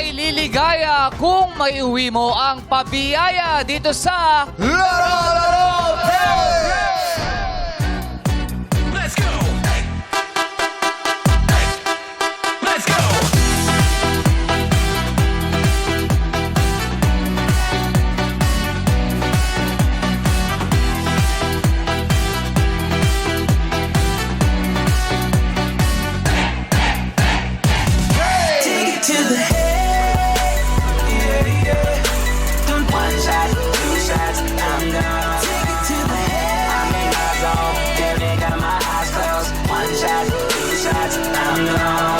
maililigaya kung maiuwi mo ang pabiyaya dito sa Laro! Let's go! Let's go! Take it to the head. Yeah, yeah. Don't one shot, two shots, I'm down. Take it to the head. I'm in my zone. Baby, got my eyes closed. One shot, two shots, I'm down.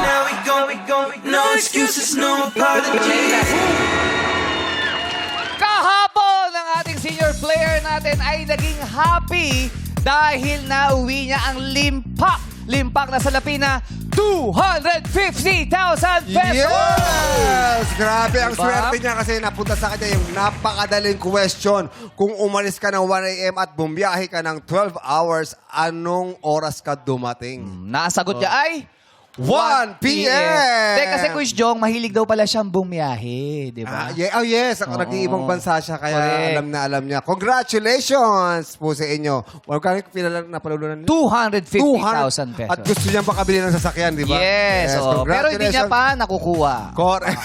Now we go. No excuses, no apologies. kahapon ang ating senior player natin ay naging happy dahil nauwi niya ang limpak na salapi na 250,000 pesos! Yes! Grabe ang Diba? swerte niya kasi napunta sa kanya yung napakadaling question. Kung umalis ka ng 1 a.m. at bumiyahe ka ng 12 hours, anong oras ka dumating? Nasagot niya ay 1 p.m. Hindi, kasi Kuya Jong, mahilig daw pala siyang bumiyahe, di ba? Oh yes, ako nag-iibang bansa siya kaya Correct. alam niya. Congratulations po sa inyo. Magkano napalulunan niyo? 250,000 pesos. At gusto niya makabili ng sasakyan, di ba? Yes, oo. Pero hindi niya pa nakukuha. Correct.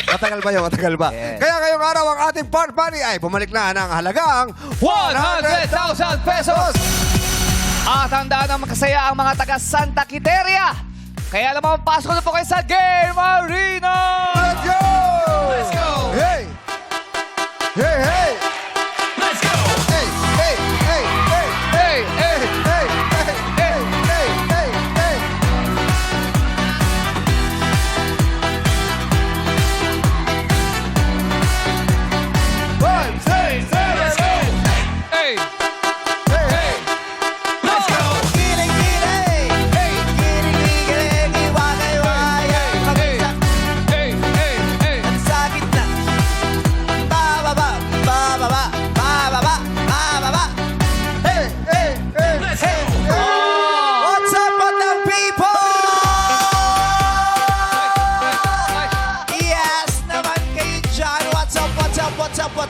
Matagal ba yun? Matagal ba? Yes. Kaya ngayong araw ang ating part money ay bumalik na ng halagang 100,000 pesos! At handaan ang makasaya ang mga taga Santa Quiteria. Kaya naman, pasok na po kayo sa Game Arena! Let's go! Let's go! Hey! Hey, hey! Let's go! Hey, hey, hey, hey! Hey, hey, Hey, hey, hey, hey, hey, hey! One, two, Let's go! hey! hey, hey! Let's go! Hey, hey, hey! Hey, hey, hey! Let's go! What's up, Batang people? Yes naman kayo dyan. What's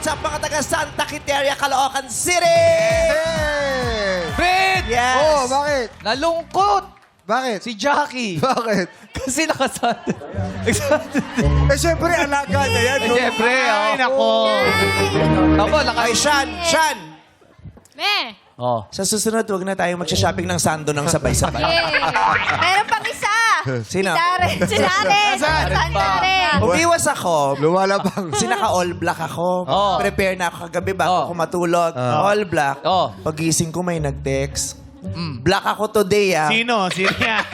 up, mga taga Santa Quiteria, Caloocan City! Hey! Fred! Yes! Oh, bakit? Nalungkot! Bakit? Si Jackie. Bakit? Kasi nakasante. Eh, syempre, alaga niya yan. no? Siyempre, oh. nako. Tama, Ay, Shan! Me! Oh. Sa susunod, huwag na tayo magsha-shopping ng sando ng sabay-sabay. Yeah. Meron pang isa! Sino? Si Darren! Si Darren! Saan Darren? Umiwas ako. Lumalabang. Kasi naka-all black ako. Oh. Prepare na ako kagabi bago Oh. ako matulog. All black. Oh. Pagising ko may nag-text. Black ako today, ah. Sino? Sino yan?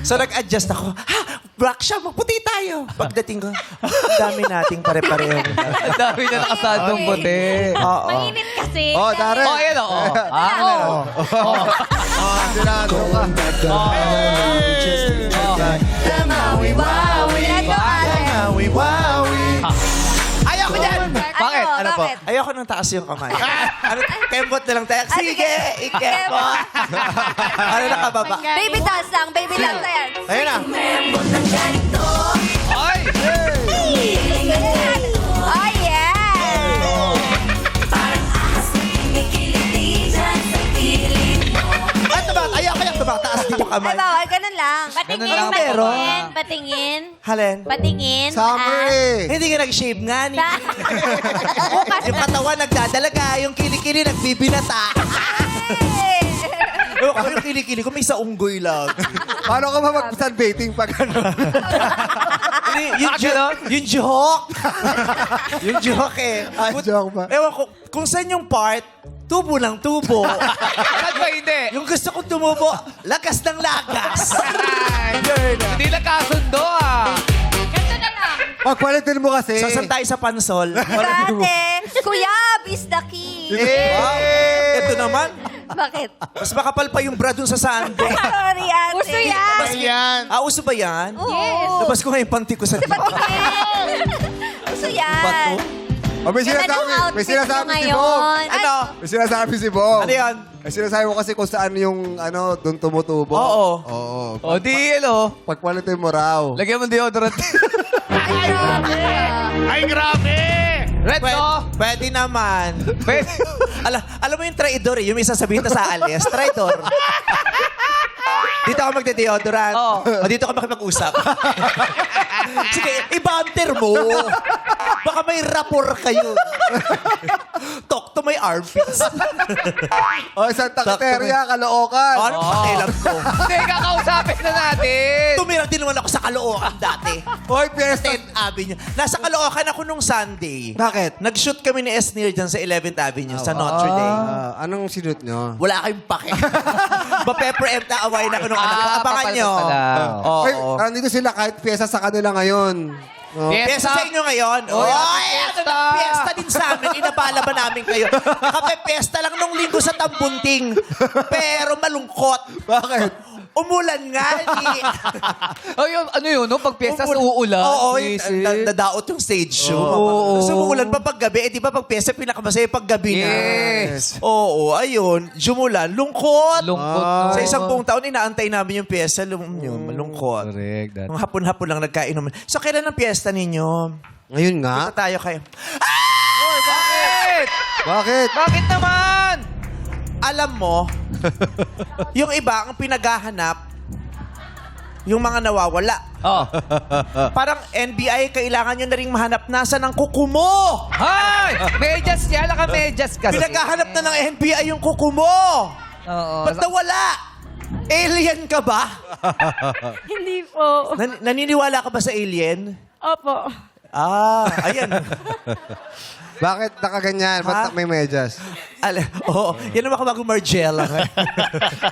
So nag-adjust ako. Ha! Black siya, magputi tayo. Pagdating ko, ang dami nating pare-pareho. Ang dami na nakasandong puti. Oo. Mainit kasi. Oh, Darren. Oh, ayan, oh. Sinado ka. Ayoko dyan! Bakit? Ano po? Ayoko nang taas yung kamay. Ano, kembot na lang tayo. Sige, ikembot. Ano na kababa? Baby dance lang. Baby dance na yan. Ayun na. Ay! Oh, yeah! At tabak, ayoko yung tabak. Taas din yung Ay, kamay. bawal. Ganun lang. Ganun lang. Patingin. Patingin. Halen. Patingin. Summer eh. Hindi ka nag-shave nga ni. Bukas Yung katawan nagdadalaga, yung kilikili nagbibinata. Ewan ko yung kilikili ko, may isa unggoy lang. Paano ka ba mag-sunbathing pag ano? Yung joke. Yung joke eh. Ay, joke ba? Ewan ko, kung saan yung part, tubo ng tubo. Bakit ba hindi? Yung gusto kong tumubo, lagas ng lagas. Hindi na kasundo, ah. Ganito na lang. Pagpalitin mo kasi. Sasan tayo sa pansol. Dati, Kuya, is the key. Wow. Ito naman, Bakit? mas makapal pa yung bra dun sa sando. Sorry, ate. Gusto yan. Yan. Ah, uso ba yan? Yes. Labas ko nga yung panty ko sa Patingin. Gusto yan. Bato. O, may Ganda ng sinasabi, may outfit sinasabi niyo si Bong. ngayon. Ano? May sinasabi si Bong. Ano yan? May sinasabi mo kasi kung saan yung, doon tumutubo. Oo. Oo. O, di, Pagpalitin mo raw. Lagyan mo ng deodorant. Ay, grabe! Red, no? Pwede naman. Pwede. Alam mo yung traidor eh, yung isa sabihin na sa alias, traidor. Dito ako magde-deodorant. Oo. O dito ako makipag-usap. Sige, i-banter mo. Baka may rapport kayo. Talk to my armpits. O, Santa Cateria, Caloocan. Ano pakialam ko? Hindi, kakausapin na natin. Tumira din naman ako sa Caloocan dati. Hoy, Fiesta. 10th Avenue. Nasa Caloocan ako nung Sunday. Bakit? Nag-shoot kami ni Esnir dyan sa 11th Avenue, sa Notre Dame. Anong sinut nyo? Wala kayong pake. Ba-pepper na awayin ako nung anak ko. Abangan papalabas nyo. pala. Oo. Ay, nandito sila kahit pyesa sa kanila ngayon. Oh. Piyesta sa inyo ngayon. Oy, Oy, happy ano fiesta. na piyesta din sa amin. Inabala ba namin kayo? Kape-piyesta lang nung linggo sa Tambunting. Pero malungkot. Bakit? Umulan nga. Oh, yun, ano yun, no? Pag piyesta sa uulan. Oo, Visit. nadaot yung stage show. Oo. So, umulan pa paggabi. Eh, di ba pag piyesta, pinakamasaya paggabi na. Yes. Oo, ayun. Jumulan. Lungkot. Lungkot. Ah. Sa isang buong taon, inaantay namin yung piyesta. Malungkot. Correct. That. Mga hapon-hapon lang nagkainom. So, kailan ang piyesta ninyo? Ngayon nga? Ito tayo kayo. Bakit? Bakit? Bakit naman? Alam mo, yung iba ang pinaghahanap, yung mga nawawala. Oh. Parang NBI, kailangan nyo na rin mahanap nasa ng kuko mo. Hi! Medyas niya. Laka medyas kasi. Pinaghahanap na ng NBI yung kuko mo. Oo. Ba't nawala? Alien ka ba? Hindi po. Naniniwala ka ba sa alien? Opo. Ayan. Bakit nakaganyan? Ba't may medyas? Oo. Yan naman ako Margella.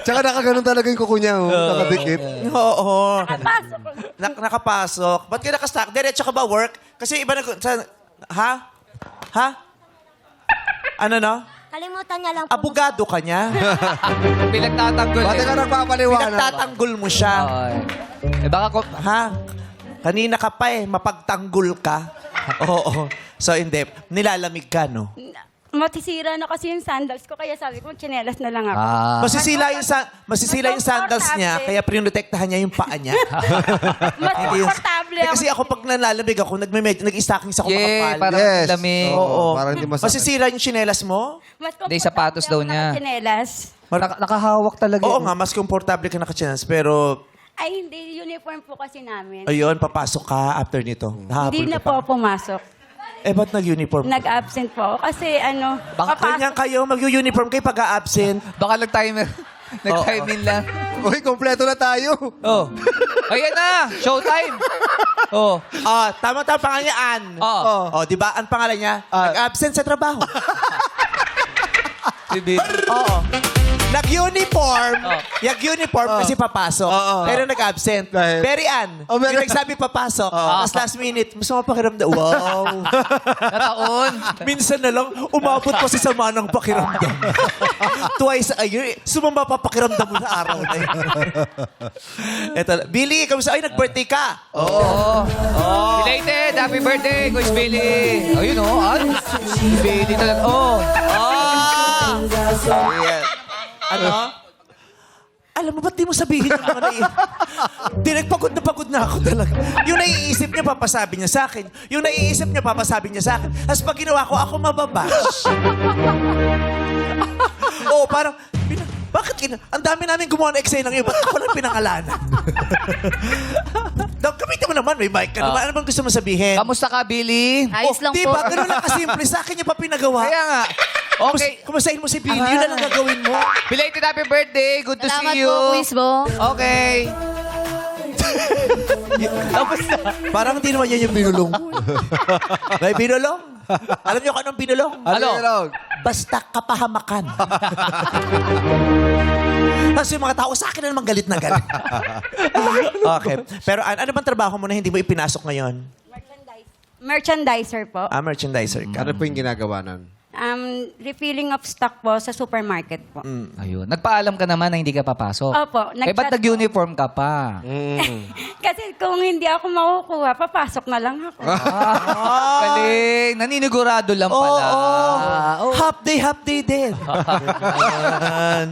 Tsaka nakaganon talaga yung kuko niya. Nakadikit. Oo. Pasok. Nakapasok. Ba't ka nakastack? Diretso ka ba work? Kasi iba na... Ha? Ha? Ano no? Kalimutan niya lang po. Abogado ka niya? Pinagtatanggol. Ba't ka nagpapaliwanag? Pinagtatanggol mo siya. Eh, baka ko... Ha? Kanina ka pa eh, mapagtanggol ka. Oo. So, hindi. Nilalamig ka, no? Matisira na kasi yung sandals ko, kaya sabi ko, tsinelas na lang ako. Masisila yung sandals niya, kaya prinotektahan niya yung paa niya. Mas Hindi yun. komportable Eh, ako. kasi ako pag nalalamig ako, nag-stockings ako Yeah, makapal. parang Yes. lamig. Oo. Parang hindi masakit. Masisira yung tsinelas mo? Mas Hindi, sapatos daw niya. Tsinelas. Nakahawak talaga. Oo nga, mas komportable ka nakatsinelas. Pero, Ay, hindi. Uniform po kasi namin. ayun, papasok ka after nito. Hindi na po ako pumasok. Eh, ba't nag-uniform? Nag-absent po ako. Kasi ano, Ganyan kayo, mag-uniform kayo pag-absent. Baka nag-timer. Nag-time in lang. Uy, kompleto na tayo. Oh. Ayan na. Showtime. Oh. Tama-tama pangalan niya, Ann. Oh. Di ba? Ang pangalan niya? Nag-absent sa trabaho. Oo. Nag-uniform. Oh. Nag-uniform kasi papasok. Pero nag-absent. Dahil- Very Ann. Oh, Yung nagsabi papasok. Tapos last minute, gusto mo pakiramdam. Wow. Nataon. Minsan na lang, umabot pa sa sama ng pakiramdam. Twice a year, sumamba pa pakiramdam mo sa araw na yun. Eto, Billy, kamusta? Ay, nag-birthday ka. Oh. Belated. Happy birthday, Coach Billy. Oh, yun oh. Billy talaga. Oh. Yeah. Ano? Alam mo, ba't di mo sabihin yung mga Dinagpagod na ako talaga. Yung naiisip niya, papasabi niya sa akin. Yung naiisip niya, papasabi niya sa akin. Tapos pag ginawa ko, ako mababash. Oo, parang, bakit ang dami namin gumawa ng eksena ngayon, ba't ako lang pinangalanan? Gamitin mo naman, may mic ka naman. Ano bang gusto mo sabihin? Kamusta ka, Billy? Ayos lang Di po. ba? Ganun lang kasimple. Sa akin niya pa pinagawa. Kaya nga. Okay. Kumustahin mo si Billy, yun na lang gagawin mo. Belated happy birthday. Good to Salamat see you. po, Quiz Bo. Okay. Tapos na. Parang hindi naman yan yung binulong. May binulong? Alam niyo kung anong binulong? Ano? Basta kapahamakan. Tapos yung mga tao, sa akin na naman galit na galit. Okay. Pero ano bang trabaho mo na hindi mo ipinasok ngayon? Merchandiser po. Merchandiser ka. Ano po yung ginagawa nun? refilling of stock po sa supermarket po. Ayun. Nagpaalam ka naman na hindi ka papasok. Opo, Eh, ba't nag-chat nag-uniform ka pa? Kasi kung hindi ako makukuha, papasok na lang ako. Galing. Naninigurado lang pala. Oo. Half day din. Ayan.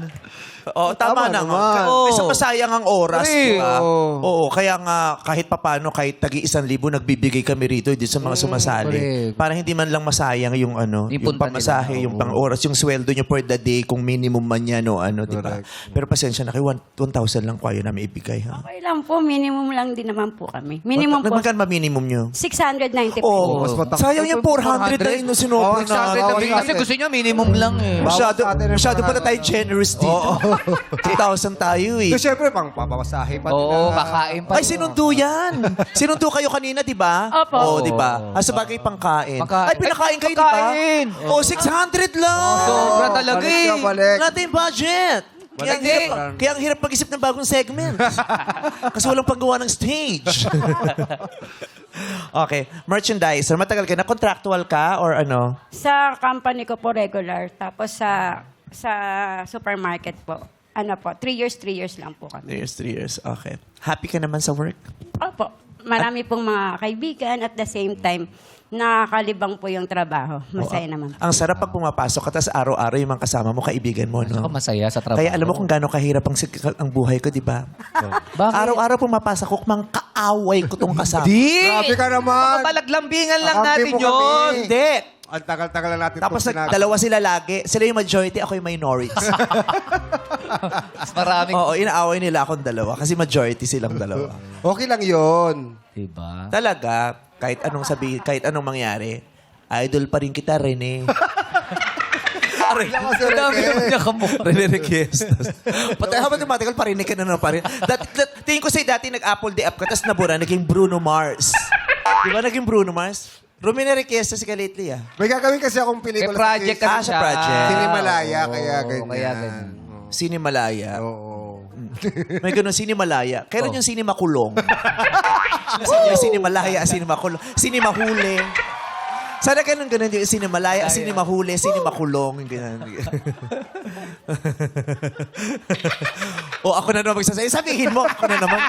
Oo, tama Tama na naman. nga. Kasi masayang ang oras, Correct. di ba? Oo. Oo, kaya nga kahit papano, kahit tagi 1,000 nagbibigay kami rito di sa mga sumasali. correct. Para hindi man lang masayang yung Yung yung punta pamasahe, nila. yung pang-oras, yung sweldo nyo per the day, kung minimum man yan o di ba? Correct. Pero pasensya na kayo, 1,000 lang kayo namin ibigay, ha? Okay lang po, minimum lang din naman po kami. Minimum po, Magkano ba minimum nyo? 695. Oo. mas mataas. Sayang yung 400 na yun sinobre Oo, na. Sabi Bawas kasi natin. gusto niya minimum lang eh. Masyado, Bawas natin yung masyado pala 400. tayo generous dito. 2,000 tayo eh. So, syempre, pang papamasahe pa Oo, nila. kakain pa. Ay, sinundo yan. Sinundo kayo kanina, di ba? Opo. Oo, di ba? Sa bagay pangkain. Pangkain. Ay, pinakain kayo, di ba? Pangkain. Oh, 600 lang. Sobra talaga Balik eh. ka, balik. Wala tayong budget. Kaya ang, Balik. hirap, kaya ang hirap mag-isip ng bagong segment. Kasi walang paggawa ng stage. Okay. Merchandiser. Matagal ka na? Contractual ka or ano? Sa company ko po regular. Tapos sa supermarket po. 3 years lang po kami. 3 years. Okay. Happy ka naman sa work? Opo. Marami pong mga kaibigan at the same time, nakakalibang po yung trabaho. Masaya naman. Ang sarap pag pumapasok ka, tapos araw-araw yung mga kasama mo, kaibigan mo, Ako no? masaya sa trabaho. Kaya alam mo kung gaano kahirap ang buhay ko, di ba? Bakit? Araw-araw pumapasok ko, mang kaaway ko tong kasama. Di! Grabe ka naman. Palaglambingan lang Kakampi natin mo kami. yun. Hindi! Ang tagal-tagal na natin Tapos itong sinabi. dalawa sila lagi. Sila yung majority, ako yung minority. Mas maraming... Oo, inaaway nila akong dalawa kasi majority silang dalawa. Okay lang yun. Diba? Talaga, kahit anong sabihin, kahit anong mangyari, idol pa rin kita, Rene. Aray, Kasi Dami naman niya kamo. Rene request. Patay habang tumatagal, parinig ka na pa rin. Tingin ko sa'yo dati nag-Apple Day up ka, tapos nabura, naging Bruno Mars. Di ba naging Bruno Mars? Rumi na request si ka lately, ah. May gagawin kasi akong May pelikula. project kasi Ah, sa siya. project. Sinimalaya, Oo, kaya ganyan. Kaya ganyan. Sinimalaya. Oo. May ganun, Sinimalaya. Kailan yung Sinimakulong? May Sinimalaya, Sinimakulong. Sinimahuli. Sana ganun yung Sinimalaya, Sinimahuli, Sinimakulong. Yung ganun. O, ako na naman magsasabi. Sabihin mo, ako na naman.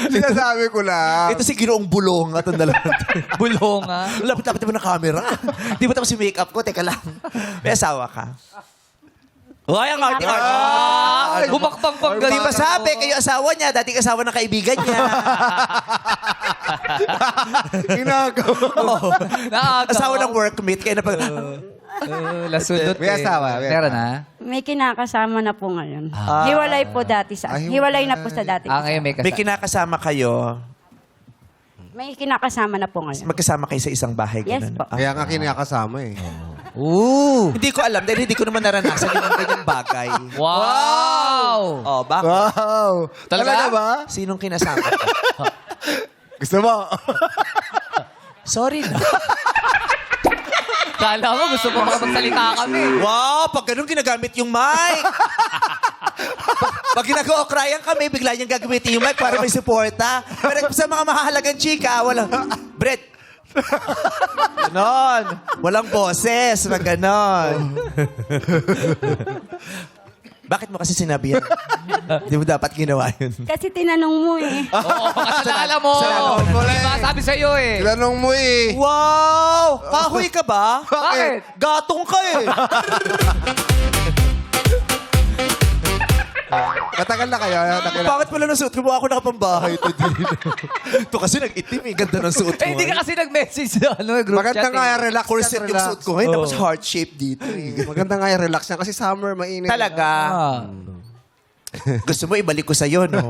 Sinasabi ko lang. Ito si Ginoong Bulong at ang dalawa. Bulong ah. Lapit-lapit naman ng camera. Di ba tapos yung makeup ko? Teka lang. May asawa ka. Uy, ang arte. Ah, bumakbang pang Di ba sabi, kayo asawa niya, dating asawa ng kaibigan niya. Ginagawa. Oo. Naaga. Asawa ng workmate, kaya na pag... Lasundot May asawa, may Meron asawa. na? May kinakasama na po ngayon. Hiwalay po dati sa... Hiwalay na po sa dati. Ngayon may May kasama. kinakasama kayo, May kinakasama na po ngayon. magkasama kayo sa isang bahay. Yes ganun. po. Ah. Kaya nga kinakasama eh. Ooh! Hindi ko alam, dahil hindi ko naman naranasan yung ganyang bagay. Wow! Oh, bakit? Wow! Talaga? ba? Sinong kinasama ko? Gusto mo? Sorry na. Kala mo gusto mo makapagsalita kami. Wow, pag ganun ginagamit yung mic. Pag ginagawa krayang kami, bigla niyang gagamitin yung mic para may suporta. Pero sa mga mahahalagang chika, walang... Brett! Ganon. Walang boses. Wag ganon. Bakit mo kasi sinabi yan? Di mo dapat ginawa yun. Kasi tinanong mo eh. Oo, kasalanan mo. Kasalanan mo Di ba sabi sa'yo eh. Tinanong mo eh. Wow! Kahoy ka ba? Bakit? Gatong ka eh. Matagal na kayo. Bakit pala ng suot ko? Mukha ako nakapambahay. Ito kasi nag-itim eh. Ganda ng suot ko. Eh, hindi ka kasi nag-message sa group Maganda chat nga eh. yung relax. Corset yung relax. suot ko ngayon. Tapos heart shape dito eh. Maganda nga yung relax niya kasi summer, mainit. Talaga. Ah. Gusto mo ibalik ko sa'yo, no?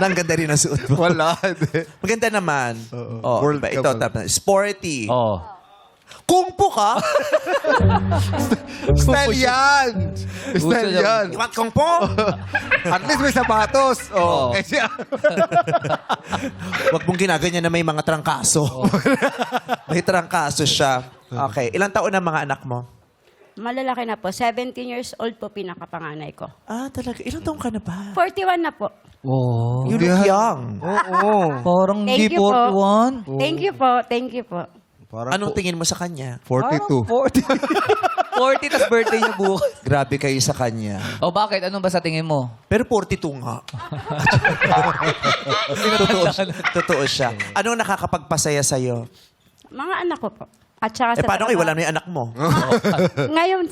Ang ganda rin ang suot mo. Wala. Hindi. Maganda naman. Oh, World iba, Cup. ito, tapos, sporty. Oh. Kung po ka, Style yan. Style Gusto yan. iwat kung po. At least may sapatos. Oo. Oh. Eh, siya. Huwag mong ginaganyan na may mga trangkaso. May trangkaso siya. Okay. Ilang taon na mga anak mo? Malalaki na po. 17 years old po pinakapanganay ko. Ah, talaga. Ilang taon ka na ba? 41 na po. Oh. You look young. Oo. Parang Thank hindi you po. 41. Thank you po. Thank you po. Parang Anong tingin mo sa kanya? 42. 40. 40, tas birthday niya bukas. Grabe kayo sa kanya. O bakit? Anong ba sa tingin mo? Pero 42 nga. Totoo siya. Anong nakakapagpasaya sa'yo? Mga anak ko po. At saka Paano kayo? Wala na yung anak mo.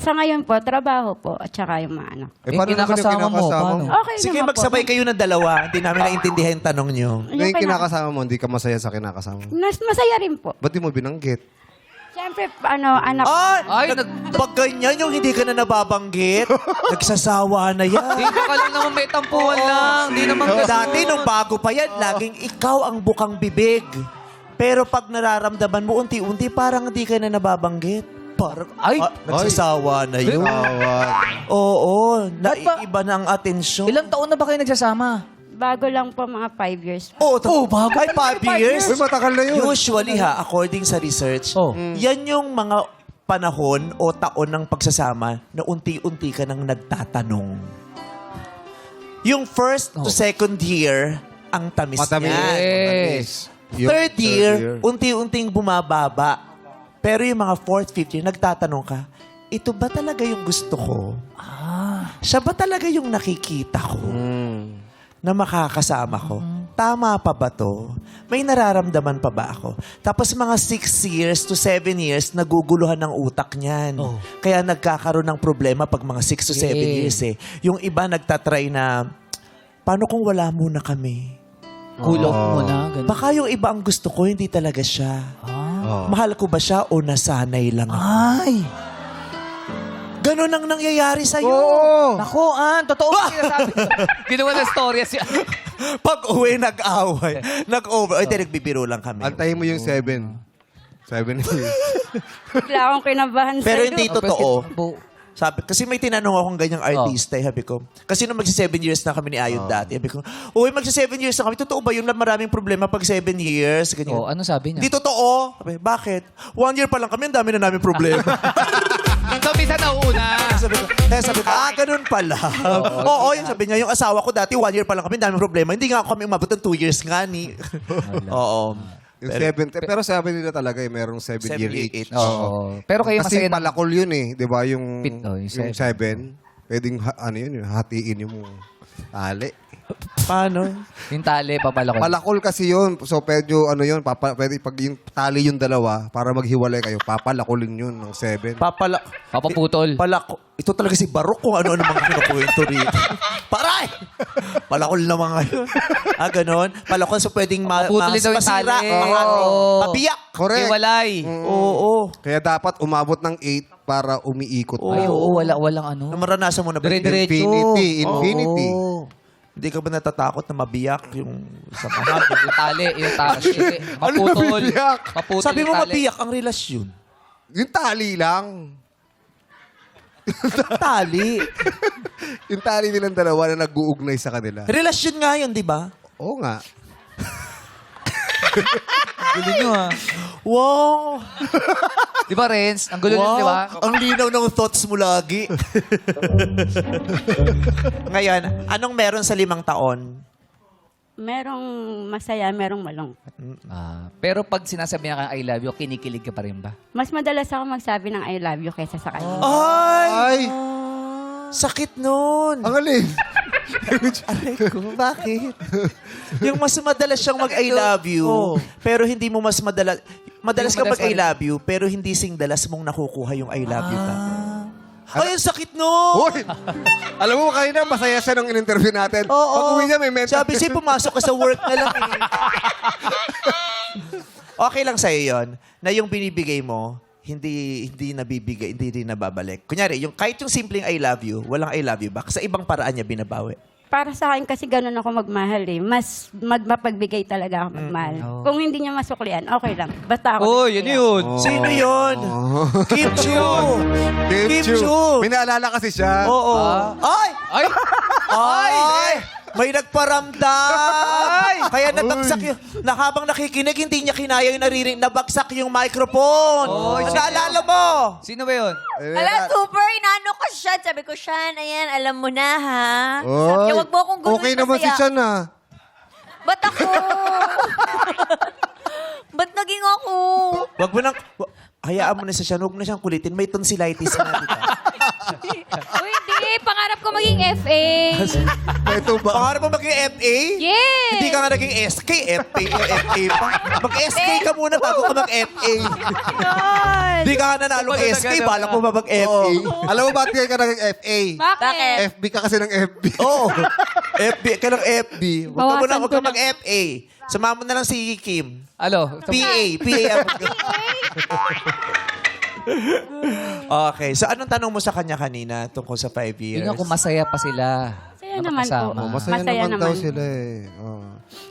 Sa ngayon po, trabaho po. At saka yung mga anak. Paano naman yung kinakasama mo? kinakasama Paano? mo? Okay Sige, naman magsabay po. kayo ng dalawa. Hindi namin naintindihan yung tanong nyo. Yung kinakasama mo, hindi ka masaya sa kinakasama mo. Masaya rin po. Ba't di mo binanggit? Siyempre, anak. Ay, Pag ganyan yung hindi ka na nababanggit, nagsasawa na yan. Dito ka lang naman may tampuhan lang. Di naman kasi. Dati, nung bago pa yan, laging ikaw ang bukang bibig. Pero pag nararamdaman mo, unti-unti, parang hindi ka na nababanggit. Parang, Ay! nagsasawa na yun. Tawad. Oo, Ba't ba- naiiba na ang atensyon. Ilang taon na ba kayo nagsasama? Bago lang po, mga 5 years. Oh, bago. Ay, 5 years? Uy, matagal na yun. Usually according sa research, Oh. yan yung mga panahon o taon ng pagsasama na unti-unti ka nang nagtatanong. Yung first to second year, ang tamis Matamis. niyan. Matamis. Yung Third year, unti-unting bumababa. Pero yung mga fourth, fifth year, nagtatanong ka, ito ba talaga yung gusto ko? Siya ba talaga yung nakikita ko? Na makakasama ko? Tama pa ba to? May nararamdaman pa ba ako? Tapos mga 6 years to 7 years, naguguluhan ng utak niyan. Kaya nagkakaroon ng problema pag mga 6 to 7 years eh. Yung iba nagtatry na, paano kung wala muna kami? Cool off mo na. Ganun. Baka yung iba ang gusto ko, hindi talaga siya. Mahal ko ba siya o nasanay lang ako? Ay! Ganon ang nangyayari sa'yo. Nako, totoo ba sinasabi? Ginawa na storya siya. Pag uwi, nag-away. Nag-over. Ay, nagbibiro lang kami. Antayin mo yung 7. 7 years. Bigla akong kinabahan Pero sa'yo. hindi totoo. Bu- Sabi, kasi may tinanong akong ganyang artista, sabi ko. Kasi nung magsi-7 years na kami ni Ayod dati, sabi ko, uy, magsi-7 years na kami. Totoo ba yun na maraming problema pag 7 years? Ganyan. Oh, ano sabi niya? Hindi totoo. Sabi, bakit? 1 year pa lang kami, ang dami na namin problema. So, bisa na una. sabi ko, ganun pala. Oo, yun sabi niya, yung asawa ko dati, 1 year pa lang kami, ang daming problema. Hindi nga ako kami umabot ng 2 years nga ni. Oo. Yung 7, pero sabi nila talaga merong 7 year 7-year itch. Oo. Pero kayo Kasi masaya na. palakol yun eh, di ba? Yung Yung 7. Pwedeng, hatiin yung tali. Paano? Yung tali, papala ko. Palakol kasi yun. So, pwede pwede pag yung tali yung dalawa, para maghiwalay kayo, papalakulin yun ng 7. Papaputol. Ito talaga si Barok kung ano-ano mga kinukwento rito. Paray! Palakol naman ngayon. Ganon. Palakol so pwedeng Paputulin daw yung masira. tali. Oo. Mabiyak. Correct. Iwalay. Oo. Kaya dapat umabot ng 8 para umiikot. Ay, oo, walang ano. Maranasan mo na ba? Dire-diretso. Infinity. Oo. Hindi ka ba natatakot na mabiyak yung sa Mahal, yung tali, yung tali. Maputol. biyak? Maputol Sabi yung mo tali. mabiyak ang relasyon. Yung tali lang. Tali. Yung tali nilang dalawa na nag-uugnay sa kanila. Relasyon nga yun, di ba? Oo nga. Gulo nyo Wow! Di ba, Renz? Ang gulo nyo, di ba? Ang linaw ng thoughts mo lagi. Ngayon, anong meron sa 5 taon? Merong masaya, merong malungkot. Pero pag sinasabi niya kang I love you, kinikilig ka pa rin ba? Mas madalas ako magsabi ng I love you kaysa sa kanya. Ay! Ay! Sakit nun. Ang alin. Aray ko, bakit? Yung mas madalas siyang mag-I love you, pero hindi mo mas madalas... Madalas Hindi ka madalas mag-I love you, pero hindi sing dalas mong nakukuha yung I love you ka. Ay, ang sakit nun! Uy! Alam mo, kanina masaya siya nung in-interview natin. Pag uwi niya, may mental. Sabi siya, pumasok ka sa work na lang eh. Okay lang sa'yo yun, na yung binibigay mo, hindi nabibigay, hindi rin nababalik. Kunyari, kahit yung simpleng I love you, walang I love you back, sa ibang paraan niya binabawi. Para sa akin kasi ganun ako magmahal eh. Mas mapagbigay talaga ako magmahal. Kung hindi niya masuklian, okay lang. Basta ako. Oh, yun yun. Sino yun? Kim Chu! Kim Chu! May naalala kasi siya. Oo. Ay! Ay! Ay! May nagparamdam! Kaya nabagsak yung... Habang nakikinig, hindi niya kinaya yung naririnig. Nabagsak yung microphone. Naalala mo? Sino ba yun? Ala, super, inaano ko siya. Sabi ko, Shan, ayan, alam mo na, ha? Sabi niya, wag mo akong gawin Okay naman si Sean ah. Ba't ako? Ba't naging ako? Wag mo nang... Hayaan mo na siya. Huwag mo na siyang kulitin. May tonsillitis na, di ba? Uy, hindi. Pangarap ko maging FA. Ito ba? Pangarap mo maging FA? Yes! Hindi ka nga naging SK, FA pa. Mag-SK ka muna bago ka mag-FA. Hindi ka nga nanalo ng SK, balak mo ba mag-FA? Oo. Alam mo ba't kaya ka naging FA? Bakit? FB ka kasi ng FB. Oo. FB, ka ng FB. Huwag Bawasan ka ko na. mag-FA. Sumama na lang si Kim. Alo, PA. Okay. So, anong tanong mo sa kanya kanina tungkol sa 5 years? yun nga kung masaya pa sila. Masaya naman po. Magkasama. Masaya, naman daw sila eh.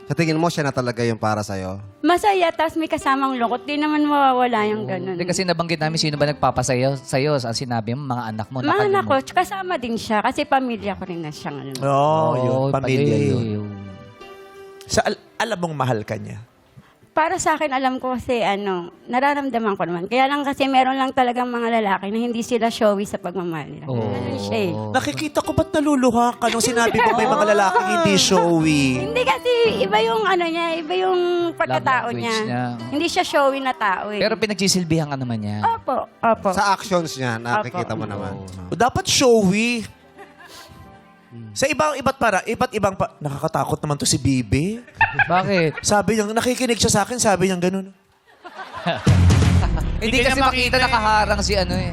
Sa tingin mo, siya na talaga yung para sa'yo? Masaya, tapos may kasamang lungkot. Di naman mawawala yung ganun. Hindi kasi nabanggit namin sino ba nagpapasayo sa'yo. Ang sinabi mo, mga anak mo. Mga anak ko, kasama din siya. Kasi pamilya ko rin na siyang ano. Oo, yun. Pamilya pati yun. Sa alam mong mahal ka niya. Para sa akin, alam ko kasi nararamdaman ko naman. Kaya lang kasi meron lang talagang mga lalaki na hindi sila showy sa pagmamahal nila. Ganun siya eh. Nakikita ko ba't naluluha ka nung sinabi mo may mga lalaking hindi showy? Hindi kasi iba yung ano niya, iba yung pagkatao Love niya. language niya. Hindi siya showy na tao eh. Pero pinagsisilbihan ka naman niya. Opo. Sa actions niya, nakikita mo naman. Dapat showy. Sa iba't ibang nakakatakot naman to si Bibi. Bakit? Sabi niya, nakikinig siya sa akin, sabi niya ganun. Hindi kasi makita nakaharang si ano eh.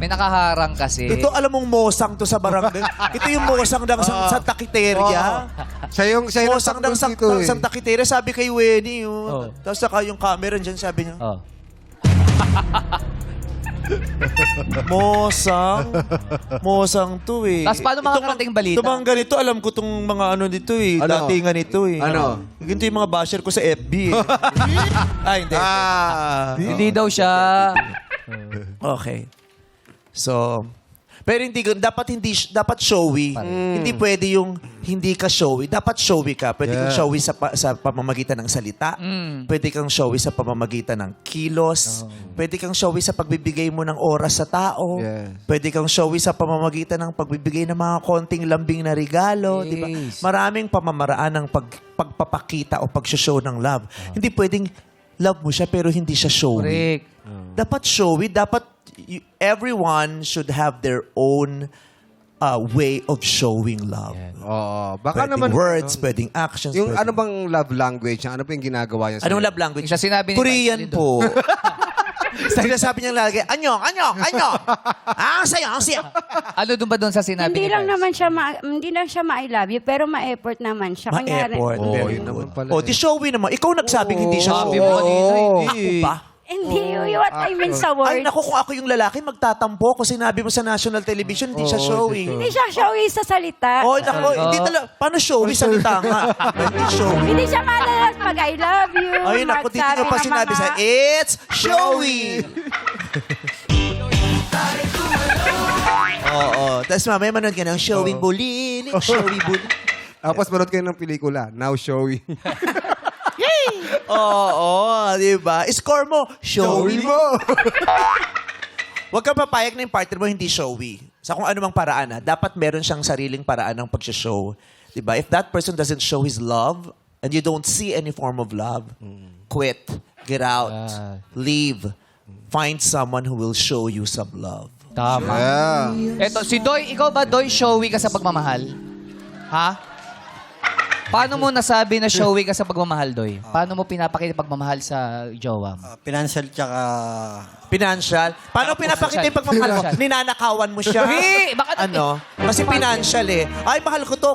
May nakaharang kasi. Ito, alam mong mosang to sa barangay. Ito yung mosang ng Santa Quiteria. Siya yung Mosang ng Santa Quiteria, sabi kay Wenny. Oh. Tapos saka yung camera dyan, sabi niya, Oh. Mosang to eh. Tapos paano makakarating balita? Ito mga ganito, alam ko itong mga ano dito eh. Ano? Datingan ito eh. Ano? Ganito yung mga basher ko sa FB eh. Hindi. Hindi daw siya. Okay. So, pero dapat showy. Hindi pwede yung hindi ka showy. Dapat showy ka. Pwede kang showy sa pamamagitan ng salita. Pwede kang showy sa pamamagitan ng kilos. Pwede kang showy sa pagbibigay mo ng oras sa tao. Yes. Pwede kang showy sa pamamagitan ng pagbibigay ng mga konting lambing na regalo, Yes. di ba? Maraming pamamaraan ng pagpapakita o pag-show ng love. Hindi pwedeng love mo siya pero hindi siya showy. Correct. Dapat showy, everyone should have their own way of showing love. Oo. Baka Pwedeng naman... words, pwedeng actions. Yung pwedeng- ano bang love language niya? Ano pa yung ginagawa niya sa'yo? Anong love language? Siya sinabi ni Korean Vice po. Sinasabi niya lagi, anyong. Ang sayo. Ano doon ba doon sa sinabi Hindi ni lang Vice? naman siya hindi lang siya ma-I love you, pero ma-effort naman siya. Ma-effort. Oo, Very yun good. naman pala Oh, eh. di showy naman. Ikaw nagsabing hindi siya Sabi showy. mo kanina, Ako hindi. ba? Hindi, what I mean sa words. Ay, naku, kung ako yung lalaki, magtatampo. Kung sinabi mo sa national television, hindi siya showy. Hindi siya showy sa salita. Oh, naku, hindi talaga. Paano showy? Salita nga. Hindi showy. Hindi siya madalas pag I love you. Ay, naku, magsabi titignan pa ng sinabi mga- sa, it's showy! Oo. Tapos mamaya manood ka ng showing bully. Showy bully. Tapos manood kayo ng pelikula. Now showing. Oo, di ba? Score mo, showy mo. Huwag kang papayag na yung partner mo hindi showy. Sa kung anumang paraan, dapat meron siyang sariling paraan ng pag-show. Di ba? If that person doesn't show his love and you don't see any form of love, quit, get out, leave, find someone who will show you some love. Tama. Yeah. Eto, si Doy, ikaw ba, Doy, showy ka sa pagmamahal? Ha? Paano mo nasabi na showy ka sa pagmamahal, Doy? Paano mo pinapakita pagmamahal sa jowa mo? Financial tsaka... Financial? Paano pinapakita yung pagmamahal mo? Financial. Ninanakawan mo siya? Hindi! Bakit? Ano? Kasi financial eh. Ay, mahal ko to.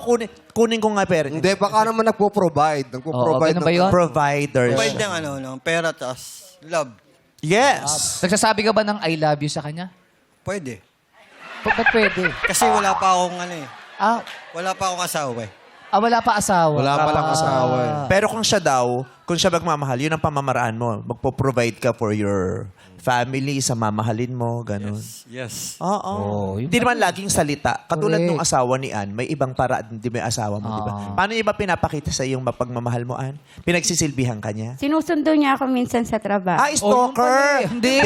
Kunin ko nga pera. Hindi, baka naman nagpo-provide. Nagpo-provide. Oo, ganun ba yun? Provider Pwede siya. ng pera tas love. Yes. Nagsasabi ka ba ng I love you sa kanya? Pwede. Ba't pwede? Kasi wala pa akong Ah, wala pa akong asawa eh. wala pa asawa. Wala pa lang asawa eh. Pero kung siya magmamahal, yun ang pamamaraan mo. Magpo-provide ka for your family, sa mamahalin mo, ganun. Yes. Oo. Oh, yun Hindi naman laging salita. Katulad Correct. nung asawa ni Ann, may ibang paraan hindi may asawa mo, di ba? Paano niya ba pinapakita sa iyong mapagmamahal mo, Ann? Pinagsisilbihan ka niya? Sinusundo niya ako minsan sa trabaho. Ah, stalker! Hindi.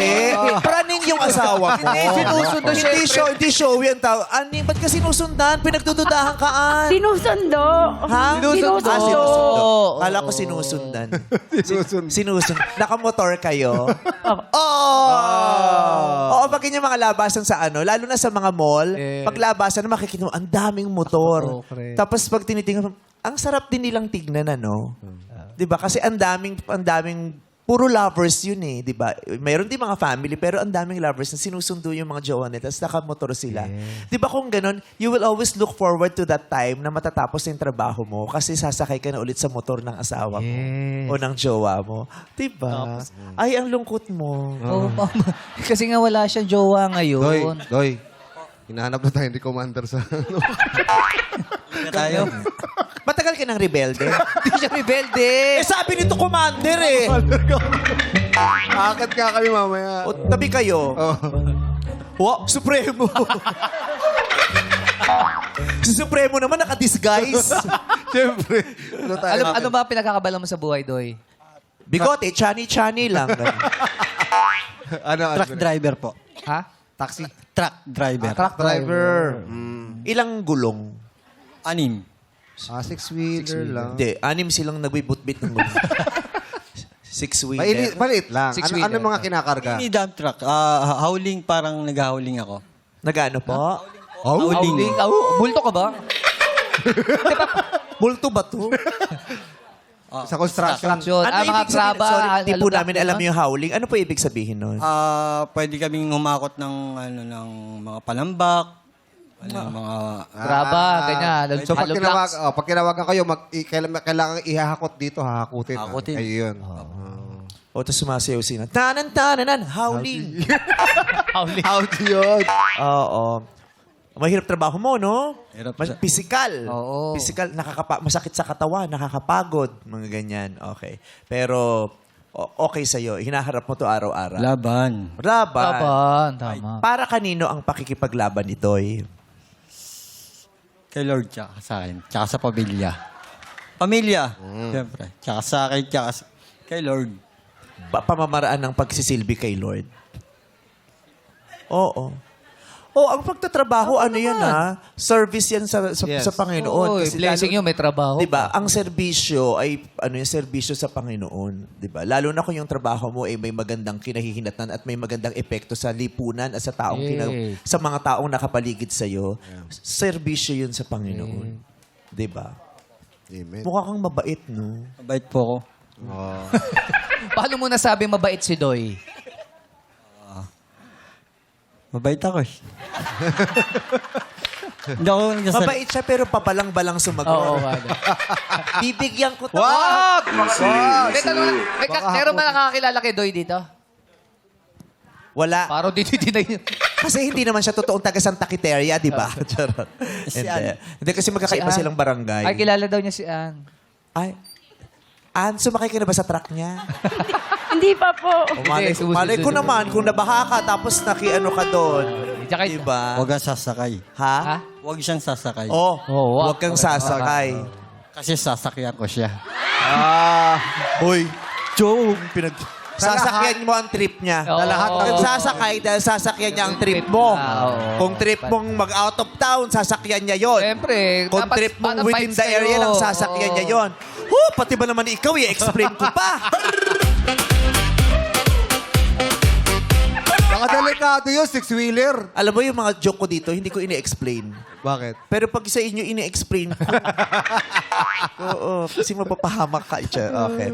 Praning yung asawa ko. Hindi, sinusundo, Hindi syempre. hindi showy ang tao. Ani, ba't ka sinusundan? Pinagdududahan ka, Ann. Sinusundo. Ha? Sinusundo. Ah, sinusundo. Kala ko sinusundan. yan? Sinusunod. Sinusunod. Nakamotor kayo? Oo, pag ganyan mga labasan sa ano, lalo na sa mga mall, pag labasan na makikita mo, ang daming motor. Tapos pag tinitingnan mo, ang sarap din nilang tignan, ano? 'Di ba? Kasi ang daming puro lovers yun eh, 'di ba? Mayroon din mga family pero ang daming lovers na sinusundo yung mga jowa nila tapos nakamotor sila. 'Di ba kung ganun, you will always look forward to that time na matatapos yung trabaho mo kasi sasakay ka na ulit sa motor ng asawa mo o ng jowa mo. 'Di ba? Ay, ang lungkot mo. Oh, kasi nga wala siyang jowa ngayon. Doy. Hinahanap na tayo ni Commander sa ano. Tayo. Matagal ka ng rebelde? Hindi siya rebelde. Eh sabi nito commander eh. Akit ka kami mamaya. O tabi kayo. Oh. Wow, Supremo. Si Supremo naman naka-disguise. Siyempre. Ano tayo? Ano ba pinagkakabala mo sa buhay, Doy? Bigote, chani-chani lang. Ano? Truck driver po. Ha? Taxi. Truck driver. Truck driver. Ilang gulong? 6. 6-wheeler lang. Hindi, 6 silang nagbibutbit ng gulong. 6-wheeler. Maliit lang. Six-wheeler. Ano mga kinakarga? Mini dump truck. Howling, parang nag-howling ako. Nagano po? Howling. Multo ka ba? Multo ba to? Sa construction. Construction. Ano Mga ibig sabihin? traba. Sorry, hindi po alubak namin na, alam no? yung howling. Ano po ibig sabihin nun? Pwede kaming humakot ng ng mga palambak. Mga Traba, ganyan. So pag Alubak. pag kinawagan kayo, kailangan ihahakot dito, hahakutin. Hahakutin. Ayun. O, tapos sumasayaw sila. Tanan, howling. How do yun? Oo. Mahirap trabaho mo, no? Hirap Mas siya. physical. Oo. Physical, masakit sa katawan, nakakapagod, mga ganyan. Okay. Pero, okay sa'yo. Hinaharap mo to araw-araw. laban. Laban. Tama. Para kanino ang pakikipaglaban ito'y? Kay Lord, tsaka sa akin. Tsaka sa pamilya. Pamilya. Siyempre. Tsaka sa akin, tsaka kay Lord. Pamamaraan ng pagsisilbi kay Lord. Oo. Ang pagtatrabaho, ano yan ha? Service yan sa Panginoon. Oy, Kasi blessing yun, may trabaho. Diba? Ang serbisyo ay yung serbisyo sa Panginoon. Diba? Lalo na kung yung trabaho mo ay may magandang kinahihinatnan at may magandang epekto sa lipunan at sa taong Yes. sa mga taong nakapaligid sa iyo. Serbisyo yun sa Panginoon. Diba? Amen. Mukha kang mabait, no? Mabait po ako. Paano mo nasabing mabait si Doy? Mabait ako eh. Hindi ako nagsasalita. Mabait siya pero pabalang-balang sumagot. Oo, ano. Bibigyan ko to. Wag! May tanong lang. Meron ba nakakakilala kay Doy dito? Wala. Parang dito na yun. Kasi hindi naman siya totoong taga Santa Quiteria, di ba? Charot. Hindi. Hindi kasi magkakaiba Si Ann. silang barangay. Ay, kilala daw niya si Ann. Ay. Ann, sumakay ka na ba sa truck niya? Hindi pa po. Malay, Hindi, malay ko susunod. naman kung nabaha ka tapos nakiano ka doon. Tsaka, Diba? Huwag kang sasakay. Ha? Ha? Huwag siyang sasakay. Oh, Oh, huwag kang sasakay. Kasi sasakyan ko siya. Hoy. Joe. Sasakyan mo ang trip niya. Oo. lahat ng- Kung sasakay, dahil sasakyan niya ang trip mo. Oo. Kung trip mong mag-out of town, sasakyan niya yon. Siyempre. Kung dapat trip mong parang within vibes the area kayo. lang, sasakyan Oo. niya yon. Pati ba naman ikaw, i-explain ko pa. Mga delikado yun, 6-wheeler. Alam mo yung mga joke ko dito, hindi ko ini-explain. Bakit? Pero pag sa inyo, ini-explain ko. Oo, kasi mapapahamak ka. Okay.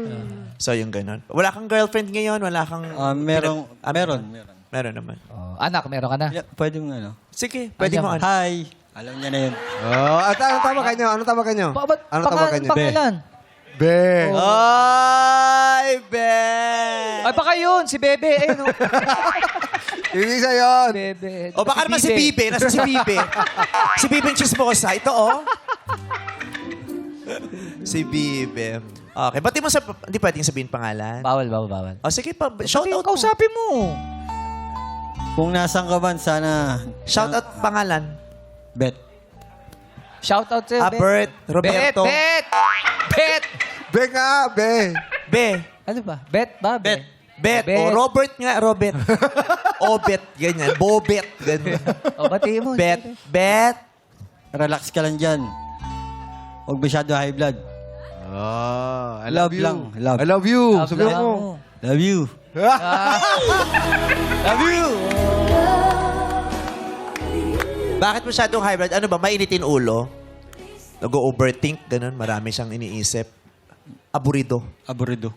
So, yung ganun. Wala kang girlfriend ngayon? Wala kang... Meron. Meron naman. Oh, anak, meron ka na. Pwede mo ano. Sige, pwede mo. Ano? Hi. Alam niya na yun. At anong tawagan nyo? Anong tawagan nyo? Anong tawagan nyo? Pangalan? Be. Ay, Ben! Ay, baka yun. Si Bebe. Ayun, oh. Yung isa yun. Bebe. O baka naman si Bibe. Nasa si Bibe. Si Bibe yung chismosa. Ito, oh. Si Bibe. Okay. Ba't di mo hindi pwedeng sabihin pangalan? Bawal. O sige pa. Shout out mo. Kausapin mo. Kung nasaan ka man, sana... Shout out pangalan. Bet. Shout out sa'yo, Bert. Roberto. Bet! Be nga, be. Be. Ano ba? Bet ba? Bet. Bet. O Robert nga. Robert. Obet. Ganyan. Bobet. Ganyan. O, batiin mo. Bet. Bet. Relax ka lang dyan. Huwag masyado high blood. I Love love you. lang, love. I love you. Love Sabi lang. mo. Love you. Love you! Bakit masyadong hybrid? Ano ba, mainitin ulo? Nag-overthink, ganun. Marami siyang iniisip. Aburido. Aburido.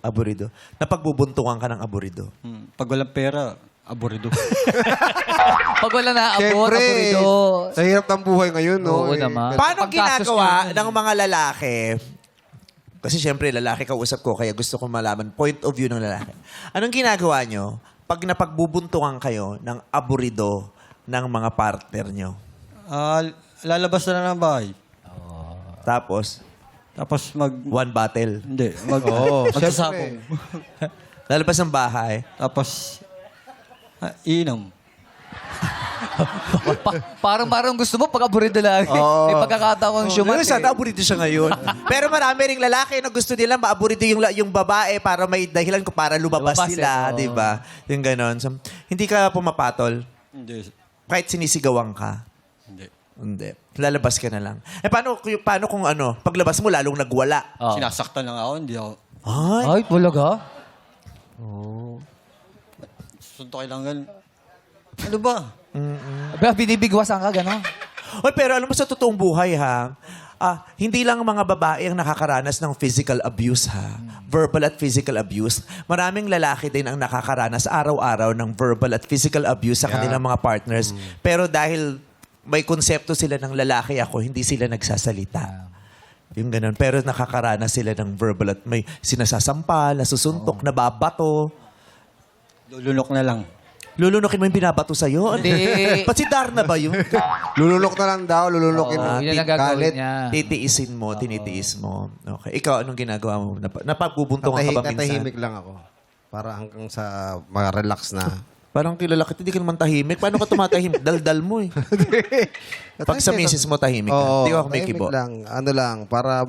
Napagbubuntungan ka ng aburido. Pag walang pera, aburido. Pag wala na abot, Siyempre, aburido. sa hirap ng buhay ngayon, no? Oo naman. Paano Paggastos ginagawa niya. ng mga lalaki? Kasi siyempre, lalaki kausap ko, kaya gusto ko malaman point of view ng lalaki. Anong ginagawa nyo pag napagbubuntungan kayo ng aburido ng mga partner nyo? Lalabas na lang ng bahay. Tapos, Tapos one battle. Hindi. Oo, Magsasabong. Lalabas ng bahay. Tapos, inom. Parang gusto mo pag aburido lang. May pagkakataon Yung syumat. sana aburido siya ngayon. Pero marami ring lalaki na gusto nila maaburido yung babae para may dahilan ko para lumabas Lumabas sila, oo. di ba? Yung ganon. So, hindi ka pumapatol. Hindi. Kahit sinisigawan ka. Hindi. Lalabas ka na lang. Paano kung paglabas mo lalong nagwala? Oh. Sinasaktan lang ako, hindi ako. Ay, talaga? Suntok lang ganun. Ano ba? Binibigwasan ka, gano'n? Oy, pero alam mo sa totoong buhay hindi lang mga babae ang nakakaranas ng physical abuse verbal at physical abuse. Maraming lalaki din ang nakakaranas araw-araw ng verbal at physical abuse sa kanilang mga partners. Pero dahil may konsepto sila ng lalaki ako, hindi sila nagsasalita. Yung ganun. Pero nakakaranas sila ng verbal at may sinasasampal, nasusuntok, nababato. Lulunok na lang. Lulunukin mo yung binabato sa'yo? Hindi. Ba't si Darna ba yun? Lulunok na lang daw, lulunokin Oo, natin. yun ang gagawin Galit. niya. Titiisin mo, tinitiis mo. Okay. Ikaw, anong ginagawa mo? Napagbubuntungan ka ba minsan? Katahimik lang ako. Para hanggang sa mag-relax na. Parang kilala kita, hindi ka naman tahimik. Paano ka tumatahimik? Daldal mo eh. Pag sa misis mo, tahimik ka. Hindi ako may tahimik kibo. lang. Ano lang, para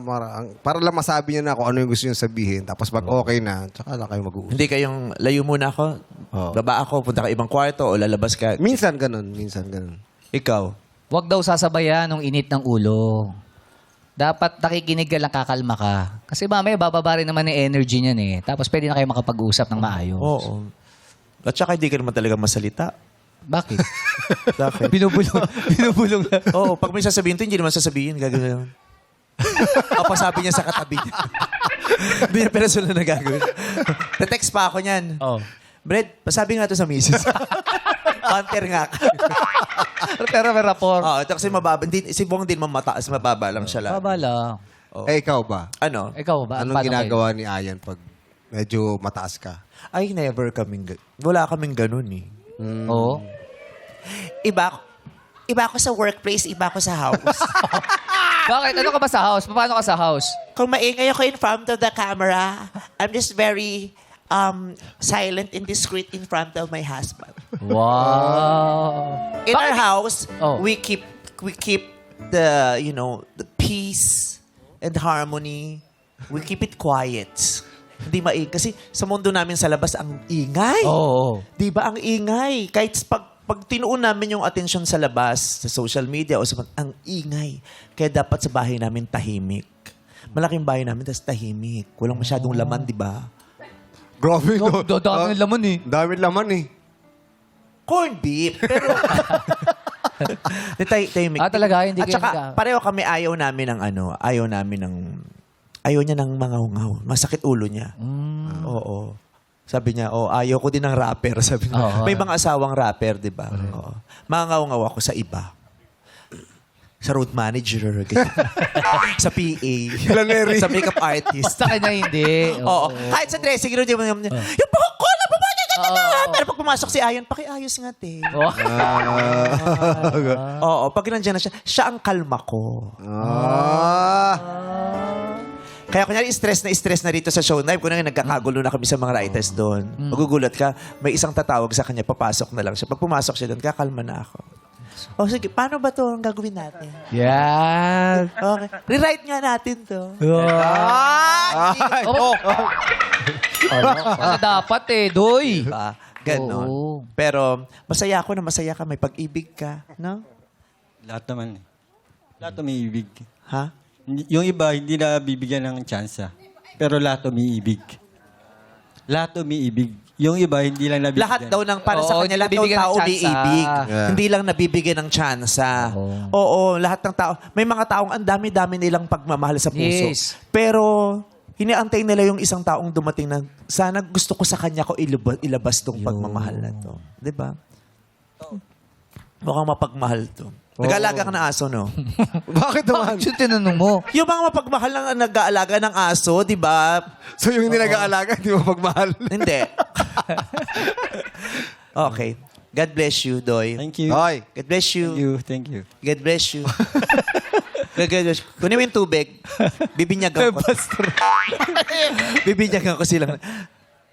lang masabi niya na ako ano yung gusto niya sabihin. Tapos pag okay na, tsaka lang kayo mag-uusap. Hindi kayong layo muna ako. Oo. Baba ako, punta ka ibang kwarto o lalabas ka. Minsan ganun. Ikaw. Huwag daw sasabayan ng init ng ulo. Dapat nakikinig ka lang, kakalma ka. Kasi mamaya bababa rin naman yung energy niyan eh. Tapos pwede na kayo makapag-usap ng maayos. Oo. At saka hindi ka naman talaga masalita. Bakit? Bakit? Binubulong lang. Oo, pag may sasabihin to, hindi naman sasabihin. Gagawin. O pasabi niya sa katabi niya. Hindi niya personal na gagawin. Na-text pa ako niyan. Oh. Brad, pasabi nga to sa misis. Hunter nga ka. Pero may rapport. Oo, ito kasi mababa. Si Bong din mamataas, mababa lang siya lang. Baba lang. Ikaw ba? Ano? Ikaw ba? Anong ginagawa ni Ayan pag medyo mataas ka? Ay, never wala kaming ganun eh. Oo. Iba ako sa workplace, iba ako sa house. Bakit? Ano ka ba sa house? Paano ka sa house? Kung maingay ako in front of the camera, I'm just very silent and discreet in front of my husband. Wow. In our house, Oh. we keep the the peace and harmony. We keep it quiet. Hindi maingay. Kasi sa mundo namin sa labas, ang ingay. Oo. Di ba ang ingay? Kahit pag tinuon namin yung atensyon sa labas, sa social media, o ang ingay. Kaya dapat sa bahay namin tahimik. Malaking bahay namin, tapos tahimik. Walang masyadong laman, di ba? Grabe, no? Dami ng laman eh. Dami laman eh. Corned beef. Pero... tahimik. Talaga? Hindi At kayo saka, pareho kami ayaw niya ng mga hungaw. Masakit ulo niya. Oo. Sabi niya, ayaw ko din ng rapper. Sabi niya. Oo. May mga asawang rapper, di ba? Oo. Mangangaw ako sa iba. Sa road manager. ganyan. Sa PA. sa makeup artist. Sa kanya hindi. Oo. Kahit sa dressing room, yung buhok ko, pero pag pumasok si Ayan, pakiayos nga, te. Oh. Oo, pag nandiyan na siya ang kalma ko. Kaya kunyari, stress na rito sa show night. Kunyari, nagkakagulo na kami sa mga writers doon. Magugulat ka, may isang tatawag sa kanya, papasok na lang siya. Pag pumasok siya doon, kakalma na ako. Sige, paano ba to ang gagawin natin? Yan. Okay. Rewrite nga natin to. Ano dapat eh, doy. Diba? Ganon. Oo. Pero, masaya ako na masaya ka, may pag-ibig ka. No? Lahat naman. Lahat na may ibig. Ha? Yung iba, hindi na bibigyan ng tsansa. Pero lahat umiibig. Lahat umiibig. Yung iba, hindi lang nabibigyan. Lahat daw ng para sa Oo, kanya, lahat daw nabibigyan ng tao tsansa. umiibig. Yeah. Hindi lang nabibigyan ng tsansa. Oo, lahat ng tao. May mga taong ang dami-dami nilang pagmamahal sa puso. Yes. Pero hiniantay nila yung isang taong dumating na sana gusto ko sa kanya ko ilabas tong pagmamahal na to. 'Di ba? Mukhang mapagmahal to. Nag-aalaga ka ng aso, no? Bakit naman? Bakit yung tinanong mo? Yung mga mapagmahal na nag-aalaga ng aso, di ba? So yung hindi nag-aalaga, hindi mo pagmahal. Hindi. Okay. God bless you, Doy. Thank you. Hoy. God bless you. Thank you. God bless you. God bless you. Kunin mo yung tubig. Bibinyagan ko. Bibinyagan ko silang.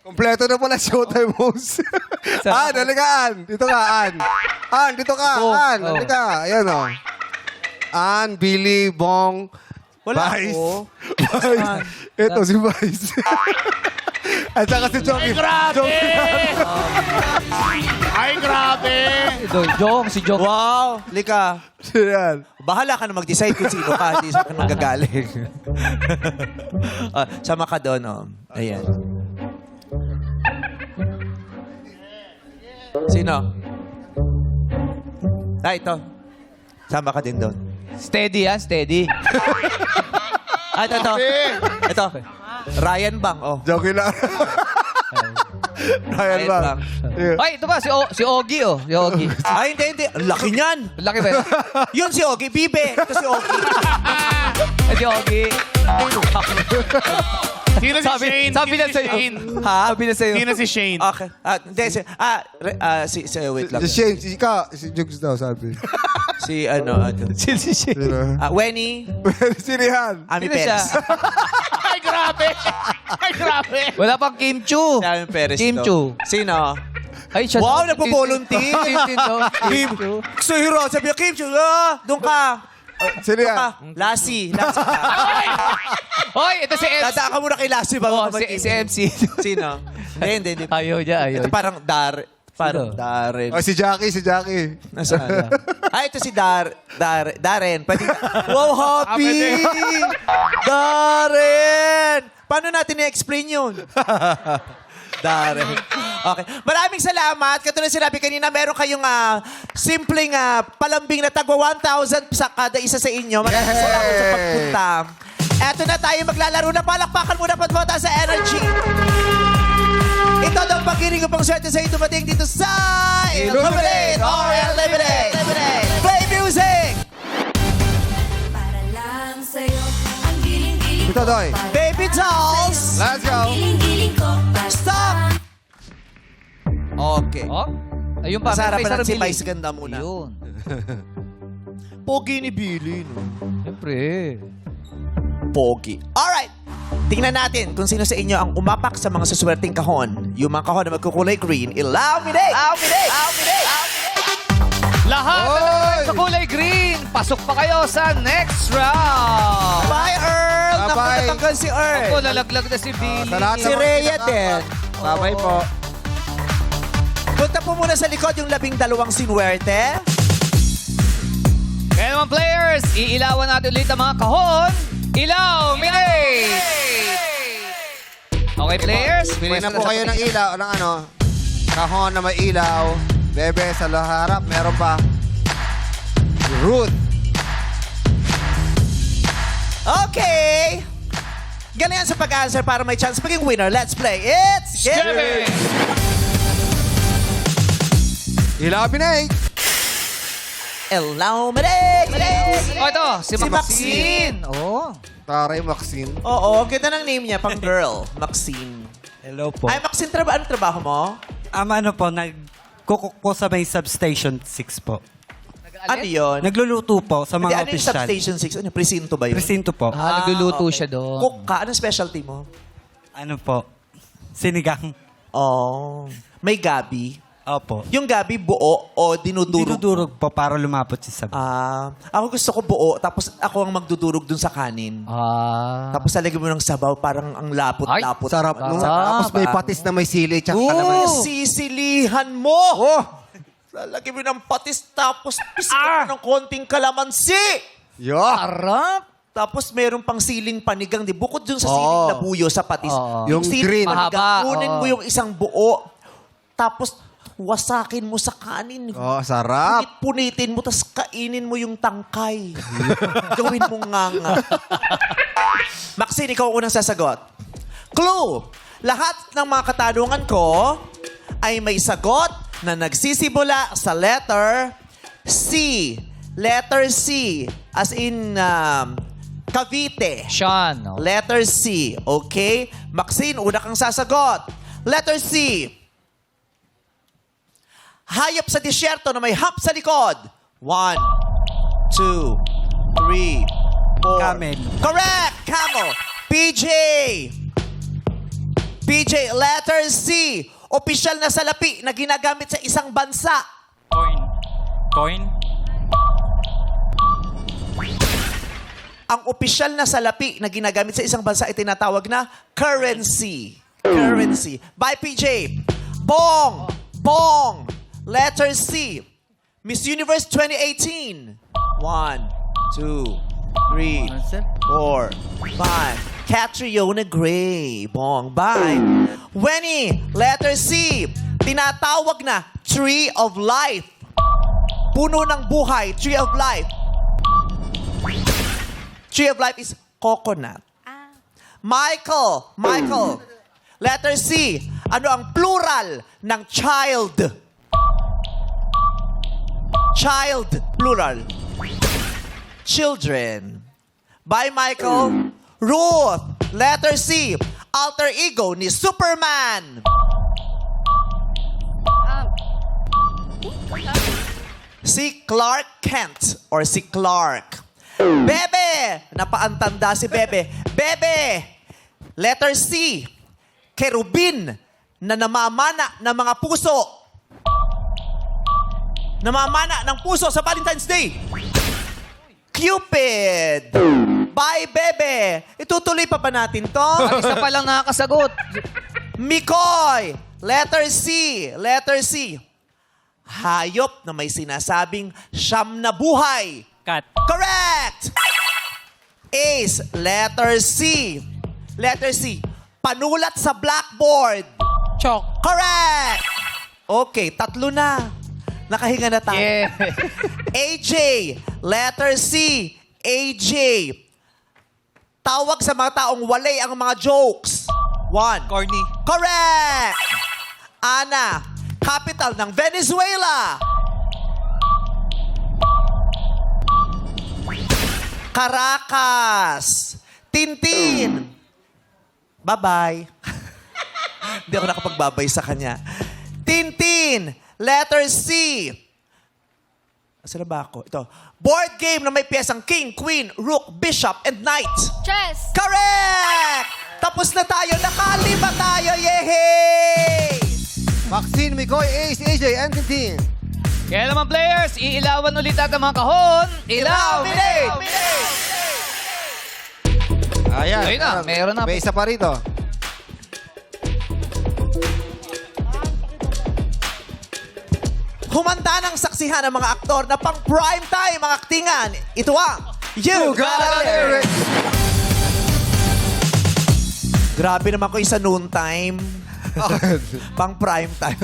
Kompleto na pala showtime host. Halika, Ann. Dito ka, Ann. Ann, dito ka, Ann. Halika. Ayan, o. Ann, Billy, Bong, Wala Vice. ako. Vice. Ito, si Vice. At saka si Joey. Si Jong. Wow! Lika. Yan. Bahala ka na mag-decide kung sino ka. Hindi sa akin magagaling. Sama ka doon, oh. Ayan. Sino? Ito. Sama ka din doon. Steady yan, steady. Ito. Ito. Ryan Bang, oh. Joke lang. Ryan Ryan ba? Bang. Ay, ito ba? Si Ogie, oh. Si Ogie. Ay, hindi. Ang laki niyan. Laki ba yun? Yun si Ogie. Bibe. Ito si Ogie. Si Ogie. Sino si Shane? Sabi na Sino si sa'yo. Shane? Ha? Sabi na sa'yo. Sino si Shane? Okay. Hindi. Wait lang. Si Shane, si Jugs daw, sabi. Si ano. Si Shane. Sino? Wenny. Si Rihan. Ami Sino siya? Perez. Ay, grabe! Ay, grabe! Wala pang Kim Chu. Si Ami Perez. Kim to. Chu. Sino? Ay, siya. Wow, nagpo-volunteer. Kim Chu. Kim. Gusto hero. Sabi niya, Kim Chu. Doon ka. Si Rihan. Lassie. Hoy, ito si MC. Dadaan ka muna kay Lassie bago Oh, ka si MC. Sino? Hindi. Ayaw niya, ayaw. Ito parang Parang Sino? Darren. Oh, si Jackie. Nasaan? Ito si Darren. Pwede. Wow, happy! Darren! Paano natin i-explain yun? Darren. Okay. Maraming salamat. Katulad sinabi kanina, meron kayong simpleng palambing na tagwa 1,000 sa kada isa sa inyo. Maraming salamat sa pagpunta. Eto na tayo maglalaro na. Palakpakan muna patbota sa energy. Ito daw pagkiring ko pang swerte sa iyo dumating dito sa Illuminate or Eliminate. Play music! Para lang sa'yo ang giling-giling Ito, Doy. Baby dolls! Let's go. giling-giling ko. Stop! Okay. Oh? Ayun pa. Masarap may pa natin si sarili. Vice ganda muna. Ayun. Pogi ni Billy, no? Siyempre. Pogi. Alright! Tingnan natin kung sino sa inyo ang umapak sa mga suswerteng kahon. Yung mga kahon na magkukulay green, illuminate! Lahat na naman sa kulay green. Pasok pa kayo sa next round. Bye, Earl! Naku, Bye-bye. natanggal si Earl. Ako, lalaglag na si Billy. Sa lahat Si ng mga Rhea kinakapa. din. Bye-bye po. Punta po muna sa likod yung 12 sinuwerte. Kaya naman players, iilawan natin ulit ang mga kahon. Ilaw, minate! Okay players, Pili na po kayo ng ilaw, ng kahon na may ilaw. Bebe, sa harap, meron pa. Ruth. Okay! Galing yan sa pag-answer para may chance maging winner. Let's play. It's Giving! Ilaw, Pinay. Illuminate! Oh, ito, si Si Maxine. Oh. Taray, Maxine. Oo, ganda ng name niya, pang girl. Maxine. Hello po. Ay, Maxine, anong trabaho mo? Ano po, nagkukuk po sa may substation 6 po. Ano yun? Nagluluto po sa Hindi, mga ano yung opisyal. Substation 6? Ano, presinto ba yun? Presinto po. Nagluluto okay. siya doon. Cook ka? Anong specialty mo? Ano po? Sinigang. Oh. May gabi. Opo. Yung gabi buo o dinudurog? Dinudurog po para lumapot si sabi. Ako gusto ko buo, tapos ako ang magdudurog dun sa kanin. Tapos lalagyan mo ng sabaw, parang ang lapot-lapot. Sarap. naman. No? Sarap. Tapos may patis na may sili. Tsaka Oh, sisilihan mo! Oh! Lalagyan mo ng patis, tapos pisikan mo ng konting kalamansi! Yo! Sarap. Tapos meron pang siling panigang, di bukod dun sa siling na buyo sa patis. Yung siling green. panigang, Mahaba, kunin mo yung isang buo. Tapos wasakin mo sa kanin. Oh, sarap. Punitin mo, tapos kainin mo yung tangkay. Gawin mo nganga. Maxine, ikaw ang unang sasagot. Clue! Lahat ng mga katanungan ko ay may sagot na nagsisimula sa letter C. Letter C. As in, Cavite. Sean. no? Letter C. Okay? Maxine, una kang sasagot. Letter C. Hayop sa disyerto na may hump sa likod. 1, 2, 3, 4. Camel. Correct! Camel. PJ. PJ, letter C. Opisyal na salapi na ginagamit sa isang bansa. Coin. Ang opisyal na salapi na ginagamit sa isang bansa ay tinatawag na currency. Currency. By PJ. Bong. Bong. Letter C. Miss Universe 2018. 1, 2, 3, 4, 5. Catriona Gray. Bong. Bye. Wenny. Letter C. Tinatawag na Tree of Life. Puno ng buhay. Tree of Life. Tree of Life is coconut. Michael. Michael. Letter C. Ano ang plural ng child? Child. Plural. Children. Bye, Michael. Ruth. Letter C. Alter ego ni Superman. Si Clark Kent or si Clark. Bebe! Napaantanda si Bebe. Bebe! Letter C. Kerubin na namamana ng mga puso. Namamana ng puso sa Valentine's Day. Cupid! Bye, Bebe! Itutuloy pa ba natin to? Isa pa lang nakakasagot. Mikoy! Letter C. Letter C. Hayop na may sinasabing siyam na buhay. Cat. Correct! Ace, letter C. Letter C. Panulat sa blackboard. Chalk. Correct! Okay, tatlo na. Nakahinga na tayo. Yeah. AJ, letter C. AJ. Tawag sa mga taong walay ang mga jokes. 1. Corny. Correct! Ana, capital ng Venezuela. Caracas. Tintin. Bye-bye. Hindi ako nakapagbabay sa kanya. Tintin. Letter C. Saan na ba ako? Ito. Board game na may piyesang king, queen, rook, bishop, and knight. Chess! Correct! Tapos na tayo. Nakalima tayo. Yehey! Maxine, Mikoy, Ace, AJ, and Tintin. Kaya naman players, iilawan ulit natin mga kahon. Illuminate! Ayan. Ayun na, meron na. May isa pa rito. Humanda ng saksihan ng mga aktor na pang prime time ang aktingan. Ito ang You Gotta Lyrics! Grabe naman ko isa noon time. Pang prime time.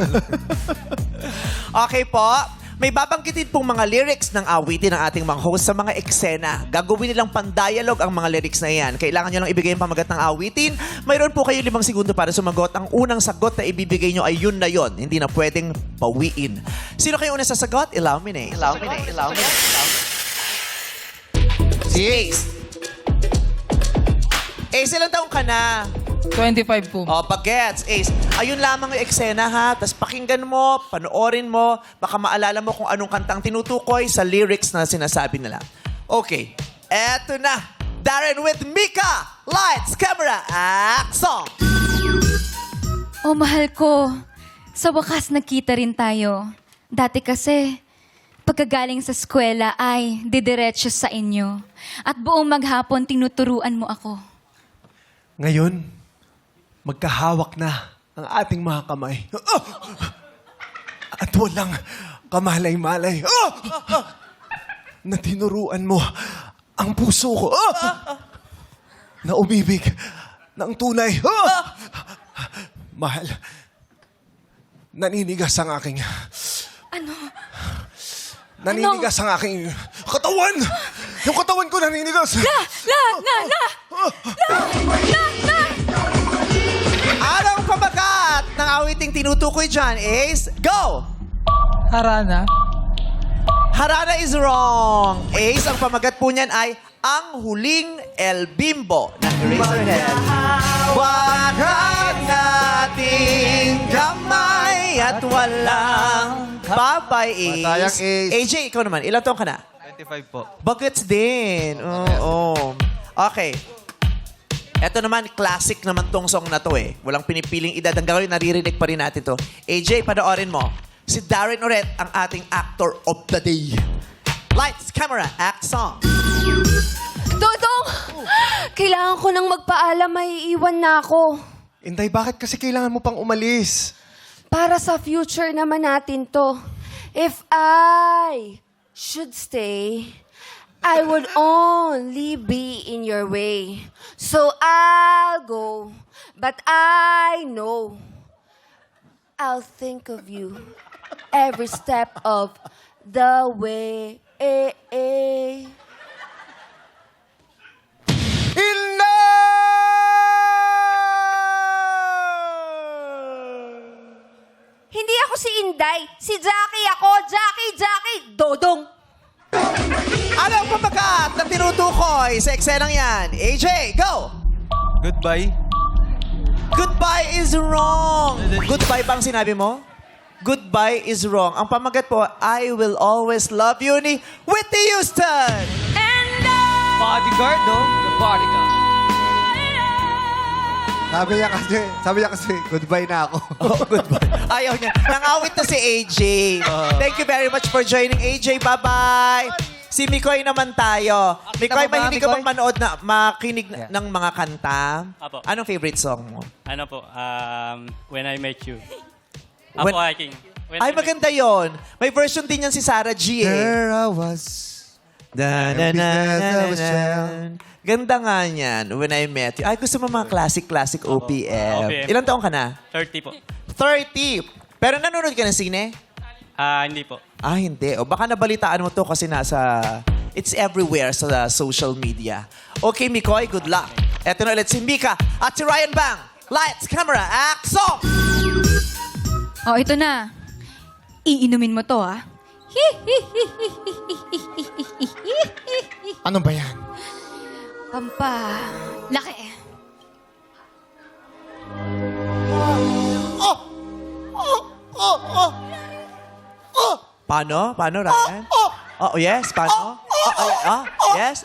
Okay po. May babanggitin pong mga lyrics ng awitin ng ating mga host sa mga eksena. Gagawin nilang pan-dialogue ang mga lyrics na yan. Kailangan nyo lang ibigay ang pamagat ng awitin. Mayroon po kayo 5 segundo para sumagot. Ang unang sagot na ibibigay nyo ay yun na yun. Hindi na pwedeng pawiin. Sino kayo unang sasagot? Illuminate. Illuminate. Illuminate. Si Ace. Ace, ilang taong ka na? 25 po. O, pag-gets, Ace. Ayun lamang yung eksena, ha? Tapos pakinggan mo, panoorin mo, baka maalala mo kung anong kantang tinutukoy sa lyrics na sinasabi nila. Okay. Eto na. Darren with Mika. Lights, camera, action! Oh, mahal ko. Sa wakas nagkita rin tayo. Dati kasi, pagkagaling sa eskwela ay didiretso sa inyo. At buong maghapon tinuturuan mo ako. Ngayon, magkahawak na ang ating mga kamay. At walang kamalay-malay. Na tinuruan mo ang puso ko na umibig ng tunay. Mahal, naninigas ang aking... Ano? Naninigas ang aking katawan! Yung katawan ko naninigas! Anong pamagat ng awiting tinutukoy dyan is go! Harana. Harana is wrong. Ace, ang pamagat po niyan ay ang huling El Bimbo ng Eraserhead. Wagad nating kamay at walang babay, Ace. Matayang Ace. AJ, ikaw naman. Ilan taon ka na? 25 po. Bagets din. Oo. Okay. Eto naman, classic naman tong song na to eh. Walang pinipiling edad. Hanggang ngayon, naririnig pa rin natin to. AJ, panoorin mo. Si Darren Oret, ang ating actor of the day. Lights, camera, act, song. Dodong! Kailangan ko nang magpaalam, may iwan na ako. Inday, bakit kasi kailangan mo pang umalis? Para sa future naman natin to. If I should stay, I would only be in your way. So I'll go, but I know I'll think of you every step of the way. Hindi ako si Inday. Si Jackie ako. Jackie, Dodong. Ano ang pamagat ng tinutukoy sa eksenang yan? AJ, go! Goodbye. Goodbye is wrong. Goodbye bang sinabi mo? Goodbye is wrong. Ang pamagat po, I will always love you ni Whitney Houston. Bodyguard, no? The bodyguard. Sabi niya kasi, goodbye na ako. Oh, goodbye. Ayaw niya. Nangawit na si AJ. Thank you very much for joining, AJ. Bye-bye. Si Mikoy naman tayo. Mikoy, ba, mahilig ka Mikoy? bang manood na makinig ng mga kanta? Apo. Anong favorite song mo? Ano po, When I Met You. When- Apo Hiking. Ay, maganda yon. May version din yan si Sarah G. Eh. There I was. Da, na, na, na, na, na. Ganda nga niyan, When I Met You. Ay, gusto mo mga classic OPM. OPM. Ilan taong ka na? 30 po. 30. Pero nanonood ka ng sine? Hindi po. Ah, hindi. O baka nabalitaan mo to kasi nasa... It's everywhere sa social media. Okay, Mikoy, good luck. Eto na ulit si Mika at si Ryan Bang. Lights, camera, act, song! Oh, ito na. Iinumin mo to, ah. Ano ba yan? Pampa. Laki. Paano? Paano, Ryan? Oh, yes. Paano? Yes.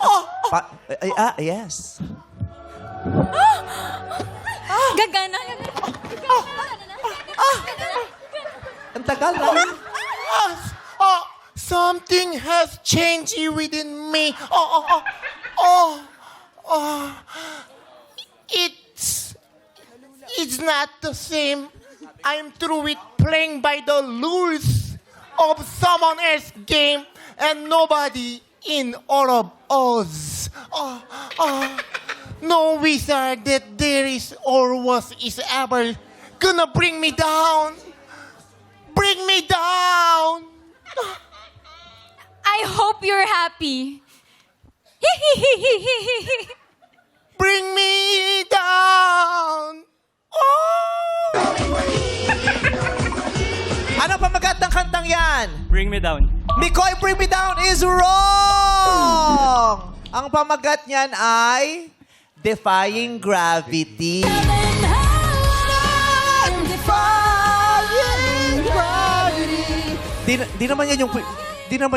Yes. Gagana. Ang tagal, Ryan. Something has changed within me. It's not the same. I'm through with playing by the rules of someone else's game and nobody in all of us. No wizard that there is or was is ever gonna bring me down. Bring me down. I hope you're happy. Bring me down. Ano pamagat ng kantang yan? Bring Me Down. Mikoy, Bring Me Down is wrong! Ang pamagat niyan ay Defying Gravity. Di naman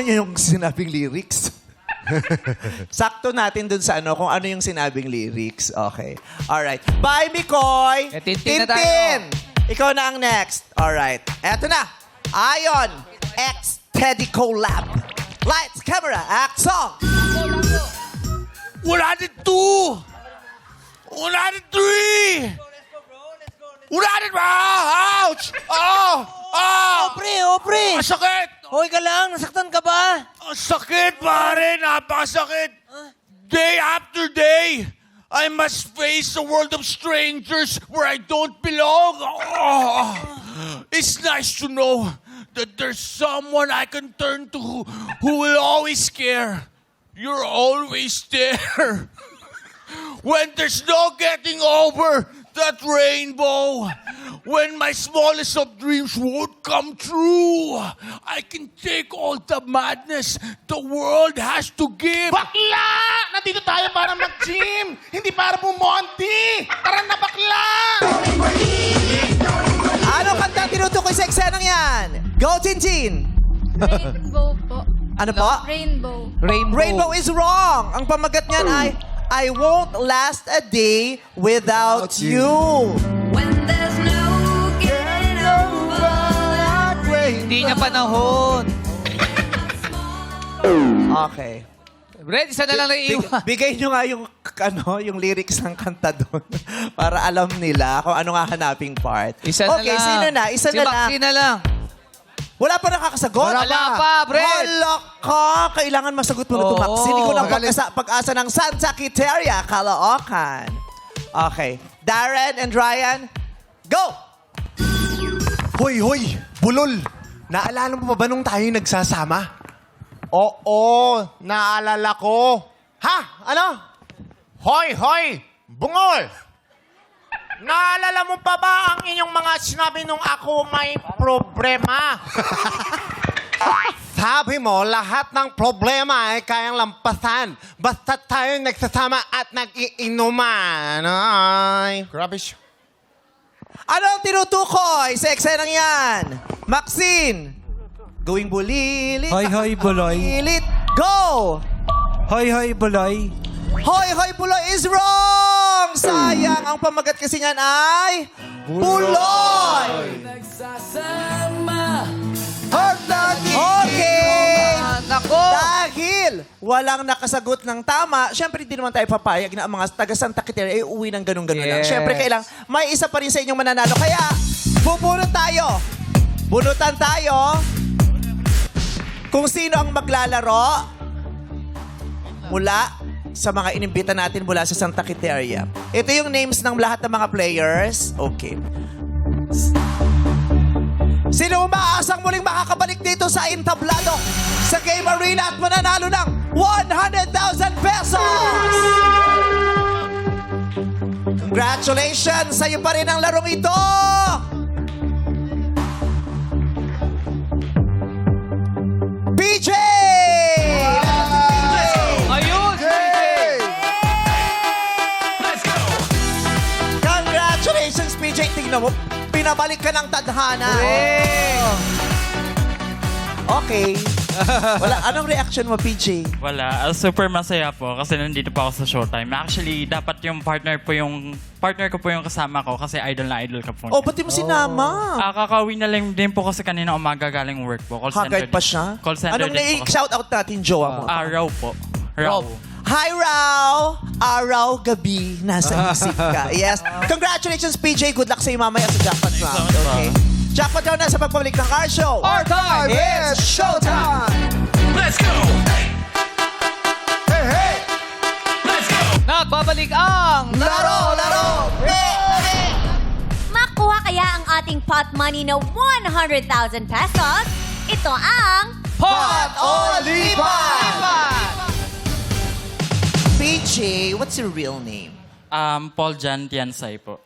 yan yung sinabing lyrics. Sakto natin dun sa ano, kung ano yung sinabing lyrics. Okay. Alright. Bye, Mikoy! Tintin na tayo. Ikaw na ang next. Alright. Eto na. Ion X Teddy Collab. Lights, camera, act, song. 102! 103! 100! Ouch! Pre! Ang sakit! Hoy ka lang, nasaktan ka ba? Ang sakit, pare! Napakasakit! Day after day, I must face a world of strangers where I don't belong. Oh, it's nice to know that there's someone I can turn to who will always care. You're always there. When there's no getting over that rainbow, when my smallest of dreams won't come true, I can take all the madness the world has to give. Bakla! Nandito tayo para mag-gym, hindi para bumonti. Tara na, bakla! Ano kanta tinutukoy sa eksenang yan? Go, Tintin! Rainbow po. Ano po? Rainbow. Rainbow is wrong. Ang pamagat niyan ay, I won't last a day without you. When there's no getting over that Hindi niya panahon. Okay. Red, isa na lang naiiwan. Bigay nyo nga yung, yung lyrics ng kanta doon para alam nila kung ano nga hanaping part. Isa na Okay, lang. sino na? Isa si na lang. Maxine na lang. Wala pa nakakasagot? Wala pa, Brad. Wala ka. Kailangan masagot mo na ito, Oo. Max. Hindi ko lang Magaling. pag-asa ng Santa Quiteria, Caloocan. Okay. Darren and Ryan, go! Hoy, hoy, bulol. Naalala mo pa ba nung tayo nagsasama? Oo, naalala ko. Ha? Ano? Hoy, hoy, bungol! Naalala mo pa ba ang inyong mga sinabi nung ako may problema? Sabi mo, lahat ng problema ay kayang lampasan. Basta tayo nagsasama at nag-iinuman. Ay, grabe siya. Ano ang tinutukoy sa eksenang yan? Maxine! Going bulilit. Hoy, hoy, buloy. Bulilit. Go! Hoy, hoy, buloy. Hoy, hoy, buloy is wrong! Sayang, ang pamagat kasi niyan ay... Buloy! Okay! Nako! Dahil walang nakasagot ng tama, syempre hindi naman tayo papayag na ang mga taga Santa Quiteria ay uwi ng ganun-ganun lang. Yes. Syempre kailang may isa pa rin sa inyong mananalo. Kaya, bubunot tayo. Bunutan tayo. Kung sino ang maglalaro mula sa mga inimbita natin mula sa Santa Quiteria. Ito yung names ng lahat ng mga players. Okay. Sino umaasang muling makakabalik dito sa entablado sa Game Arena at mananalo ng 100,000 pesos? Congratulations! Sa'yo pa rin ang larong ito! PJ! Ayun! Congratulations, PJ! Tingnan mo, pinabalik ka ng tadhana. Okay. Wala. Anong reaction mo, PJ? Wala. Super masaya po kasi nandito pa ako sa Showtime. Actually, dapat yung partner ko po yung kasama ko kasi idol na idol ka po. Oh, ba't di mo sinama? Kakauwi na lang din po kasi kanina umaga galing work po. Call center Haggard pa din- siya? Call center Anong din po kasi. shout out natin, jowa mo? Raw po. Raw. Hi, Rao! Araw, gabi, nasa isip ka. Yes. Congratulations, PJ. Good luck sa iyo mamaya sa jackpot round. so much, Okay. Jackpot round na sa pagpabalik ng Car Show. Our time It's showtime! Let's go! Hey, hey! Let's go! Nagbabalik ang Laro! Makuha kaya ang ating pot money na 100,000 pesos? Ito ang... Pot o Lipat! PJ, what's your real name? Paul Jan Tiansay po.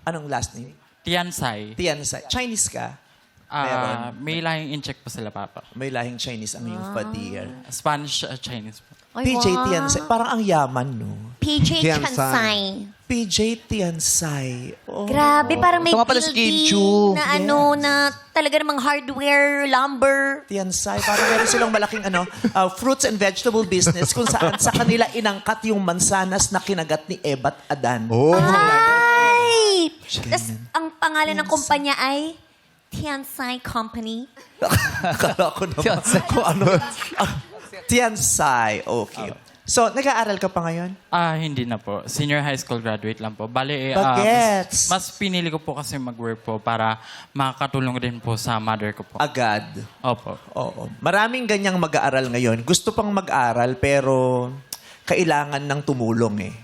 Anong last name? Tiansay. Tiansay. Chinese ka? Meron. May lahing in-check po sila, Papa. May lahing Chinese ang iyong fadir. Spanish, Chinese po. PJ Tiansay. Parang ang yaman, no? PJ Tiansay. Chansay. PJ Tiansay. Oh. Grabe, parang may Ito nga pala si building Kinchu. na na talaga namang hardware, lumber. Tiansay. Parang meron silang malaking fruits and vegetable business kung saan sa kanila inangkat yung mansanas na kinagat ni Ebat Adan. Oh. Ay! Tapos, ang pangalan ng kumpanya ay Tiansay Company. Akala ko naman kung ano. Tiansay. Okay. So, nag-aaral ka pa ngayon? Hindi na po. Senior high school graduate lang po. Bale, Bagets. mas pinili ko po kasi mag-work po para makakatulong din po sa mother ko po. Agad. Opo. Oo. Maraming ganyang mag-aaral ngayon. Gusto pang mag-aral pero kailangan ng tumulong eh.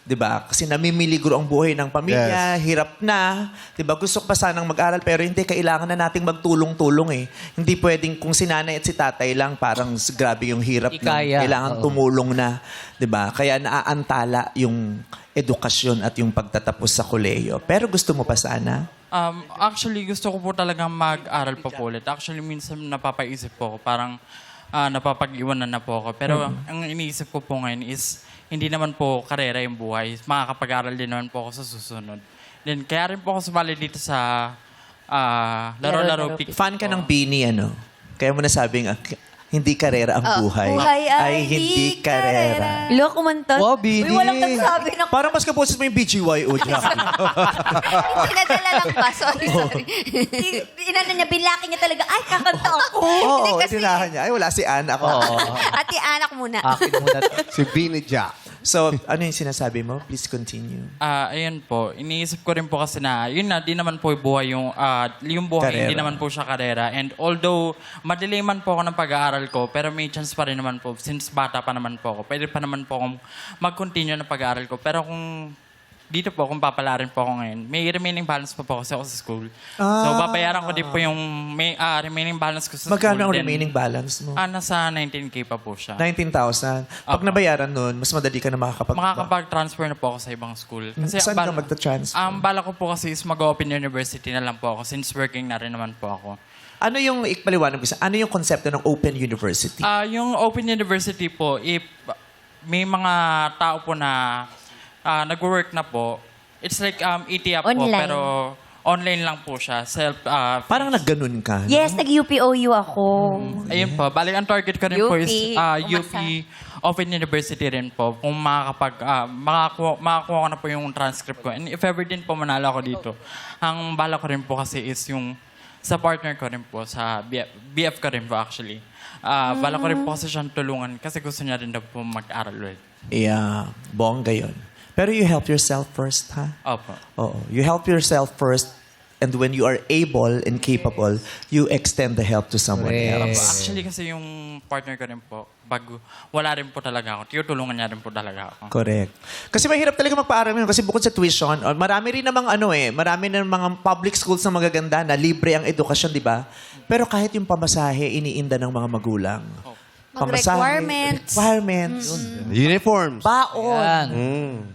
'Di ba? Kasi namimiligro ang buhay ng pamilya, hirap na, 'di ba? Gusto ko pa sanang mag-aral pero hindi, kailangan na nating magtulong-tulong eh. Hindi pwedeng kung si nanay at si tatay lang parang grabe yung hirap na Ikaya. kailangan tumulong na, 'di ba? Kaya naaantala yung edukasyon at yung pagtatapos sa kolehiyo. Pero gusto mo pa sana? Actually, gusto ko po talagang mag-aral pa po ulit. Actually, minsan napapaisip po ako, parang napapag-iwanan na po ako. Pero ang iniisip ko po ngayon is, hindi naman po karera yung buhay. Makakapag-aral din naman po ako sa susunod. Then, kaya rin po ako sumali dito sa Laro-Laro Pick. Fan ka ng Bini, ano? Kaya mo nasabing, hindi karera ang buhay. Buhay ay hindi karera. Ilo, kumanta. Wow, Bini. Uy, walang nagsabi ng... Parang mas kaboses mo yung BGYO, Jackie. Pinadala lang ba? Sorry. Inano niya, binlaki niya talaga, ay, kakanta ako. Oo, tinahan niya. Ay, wala si Ann. Ako. Ate anak muna. Akin muna to. Si Bini Jack. So, ano yung sinasabi mo? Please continue. Ayun po, iniisip ko rin po kasi na, yun na, di naman po buhay yung buhay, Karera. hindi naman po siya karera. And although, madali man po ako ng pag-aaral ko, pero may chance pa rin naman po, since bata pa naman po ako, pwede pa naman po akong mag-continue ng pag-aaral ko. Pero kung dito po, kung papalarin po ako ngayon, may remaining balance pa po kasi ako sa school. So, babayaran ko din po yung remaining balance ko sa school. Magkano ang Then, remaining balance mo? nasa 19K pa po siya. 19,000. Pag Opo. nabayaran nun, mas madali ka na Makakapag-transfer na po ako sa ibang school. Kasi Saan ang ka magta-transfer? Ang bala ko po kasi is mag-open university na lang po ako since working na rin naman po ako. Ano yung, ikpaliwanag ko, ano yung konsepto ng Open University? Yung Open University po, if may mga tao po na nag-work na po, it's like ETF po, Online. pero online lang po siya. Parang nagganon ka. Yes, nag-UPOU ako. Ayun po. Balik, ang target ko rin po is UP Umasa. Open University rin po. Kung makakuha ko na po yung transcript ko. And if ever din po manalo ako dito, ang bala ko rin po kasi is yung sa partner ko rin po, sa BF ko rin po actually. Bala ko rin po kasi siyang tulungan kasi gusto niya rin daw po mag-aral ulit. Yeah, bongga yun. Pero you help yourself first, ha? Opo. Oo. You help yourself first, and when you are able and capable, you extend the help to someone else. Actually kasi yung partner ko rin po, bago wala rin po talaga ako. Tinutulungan niya rin po talaga ako. Correct. Kasi mahirap talaga magpaaral ngayon kasi bukod sa tuition, marami rin namang marami ng mga public schools na magaganda na libre ang edukasyon, di ba? Pero kahit yung pamasahe, iniinda ng mga magulang. Mag-requirements. Requirements. Uniforms. Baon. Yan.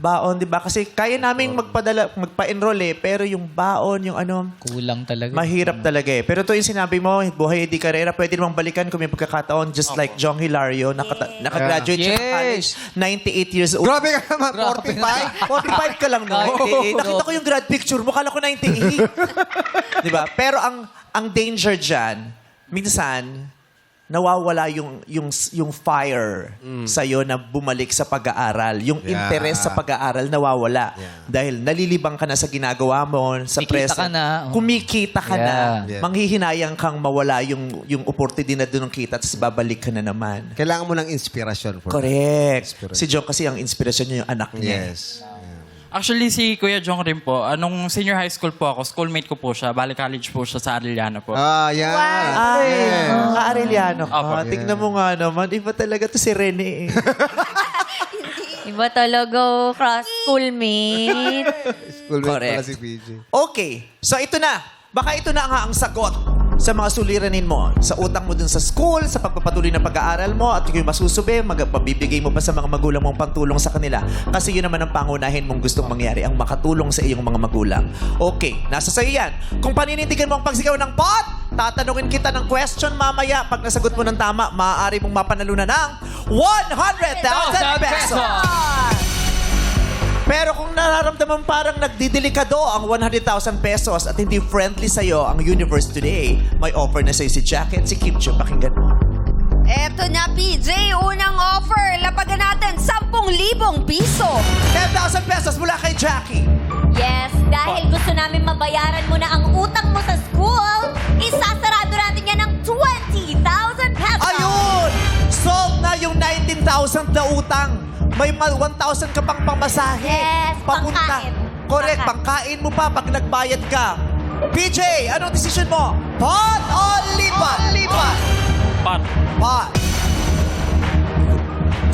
Baon, di ba? Kasi kaya naming magpa-enroll pero yung baon, yung Kulang talaga. mahirap talaga eh. Pero ito yung sinabi mo, buhay di karera, pwede namang balikan kung may pagkakataon, just like Jong Hilario, nakagraduate siya ng college, 98 years old. Grabe ka naman, Grabe 45 ka lang, no? 98, Nakita ko yung grad picture mo, kala ko 98. Di ba? Pero ang danger dyan, minsan, nawawala yung fire sa'yo na bumalik sa pag-aaral. Yung interest sa pag-aaral nawawala. Dahil nalilibang ka na sa ginagawa mo, sa Kumikita present. ka na. Kumikita ka na. Yeah. Manghihinayang kang mawala yung oportunidad doon ng kita tapos babalik ka na naman. Kailangan mo ng inspirasyon for Correct. Si John kasi ang inspirasyon niya yung anak niya. Yes. Actually, si Kuya Jong rin po, nung senior high school po ako, schoolmate ko po siya, bali college po siya sa Arellano po. Yan. Ay, Arellano ka. Opo. Tignan mo nga naman. Iba talaga to si Rene eh. Iba talaga, schoolmate. Schoolmate Correct. pala si PJ. Okay. So ito na. Baka ito na nga ang sagot sa mga suliranin mo. Sa utang mo dun sa school, sa pagpapatuloy ng pag-aaral mo, at yung masusubi, pabibigay mo pa sa mga magulang mong pantulong sa kanila. Kasi yun naman ang pangunahin mong gustong mangyari, ang makatulong sa iyong mga magulang. Okay, nasa sa'yo yan. Kung paninindigan mo ang pagsigaw ng pot, tatanungin kita ng question mamaya. Pag nasagot mo ng tama, maaari mong mapanalunan ng 100,000 pesos. Pero kung nararamdaman parang nagdidelikado ang 100,000 pesos at hindi friendly sa'yo ang universe today, may offer na sa'yo si Jackie at si Kim Chiu. Pakinggan mo. Eto na, PJ. Unang offer. Lapagan natin 10,000 piso. 10,000 pesos mula kay Jackie. Yes, dahil gusto namin mabayaran mo na ang utang mo sa school, isasarado natin yan ng 20,000 pesos. Ayun! Solve na yung 19,000 na utang. May 1,000 ka pang pamasahe. Yes, pangkain. Correct, pangkain mo pa pag nagbayad ka. PJ, anong decision mo? Pot o lipat? Lipat. But, Pot.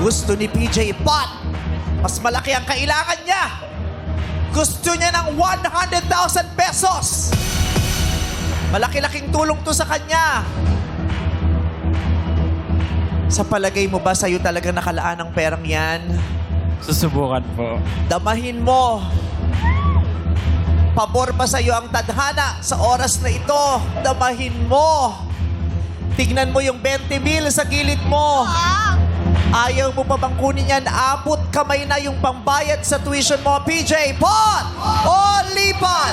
Gusto ni PJ Pot. Mas malaki ang kailangan niya. Gusto niya ng 100,000 pesos. Malaki-laking tulong to sa kanya. Sa palagay mo ba sa'yo talaga nakalaan ang perang yan? Susubukan po. Damahin mo. Pabor ba sa'yo ang tadhana sa oras na ito? Damahin mo. Tignan mo yung 20,000 sa gilid mo. Ayaw mo pa bang kunin yan? Abot kamay na yung pambayad sa tuition mo. PJ, pot! O lipat!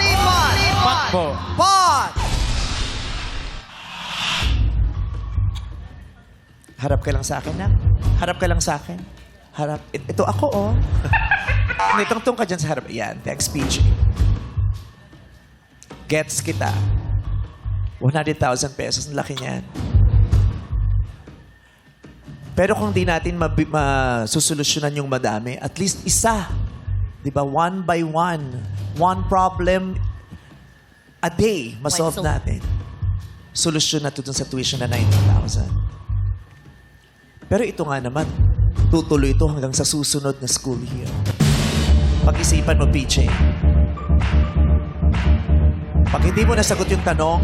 Pat po. Pot! Harap ka lang sa akin, na. Harap ka lang sa akin. Harap. Ito ako, oh. May tungtong ka dyan sa harap. Yan, thanks, PJ. Gets kita. 100,000 pesos. Ang laki niyan. Pero kung di natin masusolusyonan yung madami, at least isa. Di ba? One by one. One problem a day, masolve natin. Solusyon na ito dun sa tuition na 90,000. Pero ito nga naman, tutuloy ito hanggang sa susunod na school year. Pag-isipan mo, PJ. Pag hindi mo nasagot yung tanong,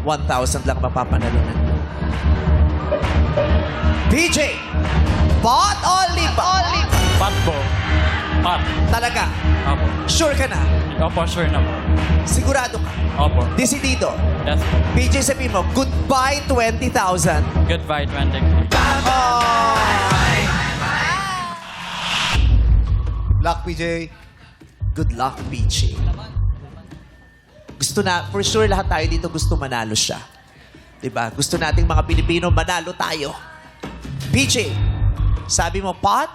1,000 lang mapapanalunan mo. PJ! Pot o lipat? Pat po. Pat. Talaga? Opo. Sure ka na? Opo, sure na po. Sigurado ka? Opo. Decidido? Yes po. PJ, sabihin mo, goodbye 20,000. Goodbye, 20. Luck, PJ. Good luck, PJ. Gusto na, for sure lahat tayo dito gusto manalo siya. Diba? Gusto nating mga Pilipino manalo tayo. PJ, sabi mo, Pot,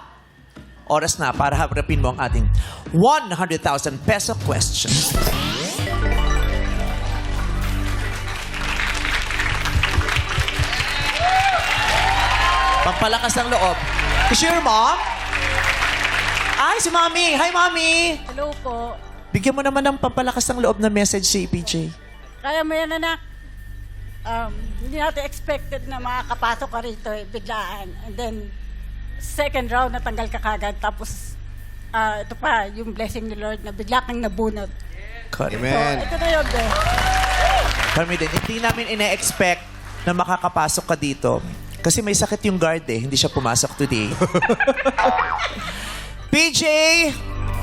oras na para harapin mo ang ating 100,000 peso question. Pampalakas ng loob. Is your mom? Ay, si Mommy. Hi, Mommy. Hello po. Bigyan mo naman ng pampalakas ng loob na message si PJ. Kaya mo yan, anak. Hindi natin expected na makakapasok ka rito biglaan. And then, second round, natanggal ka kagad. Tapos, ito pa, yung blessing ni Lord na bigla kang nabunot. Correct. So, ito na yun, eh. Kami din, hindi namin ina-expect na makakapasok ka dito. Kasi may sakit yung guard eh. Hindi siya pumasok today. PJ,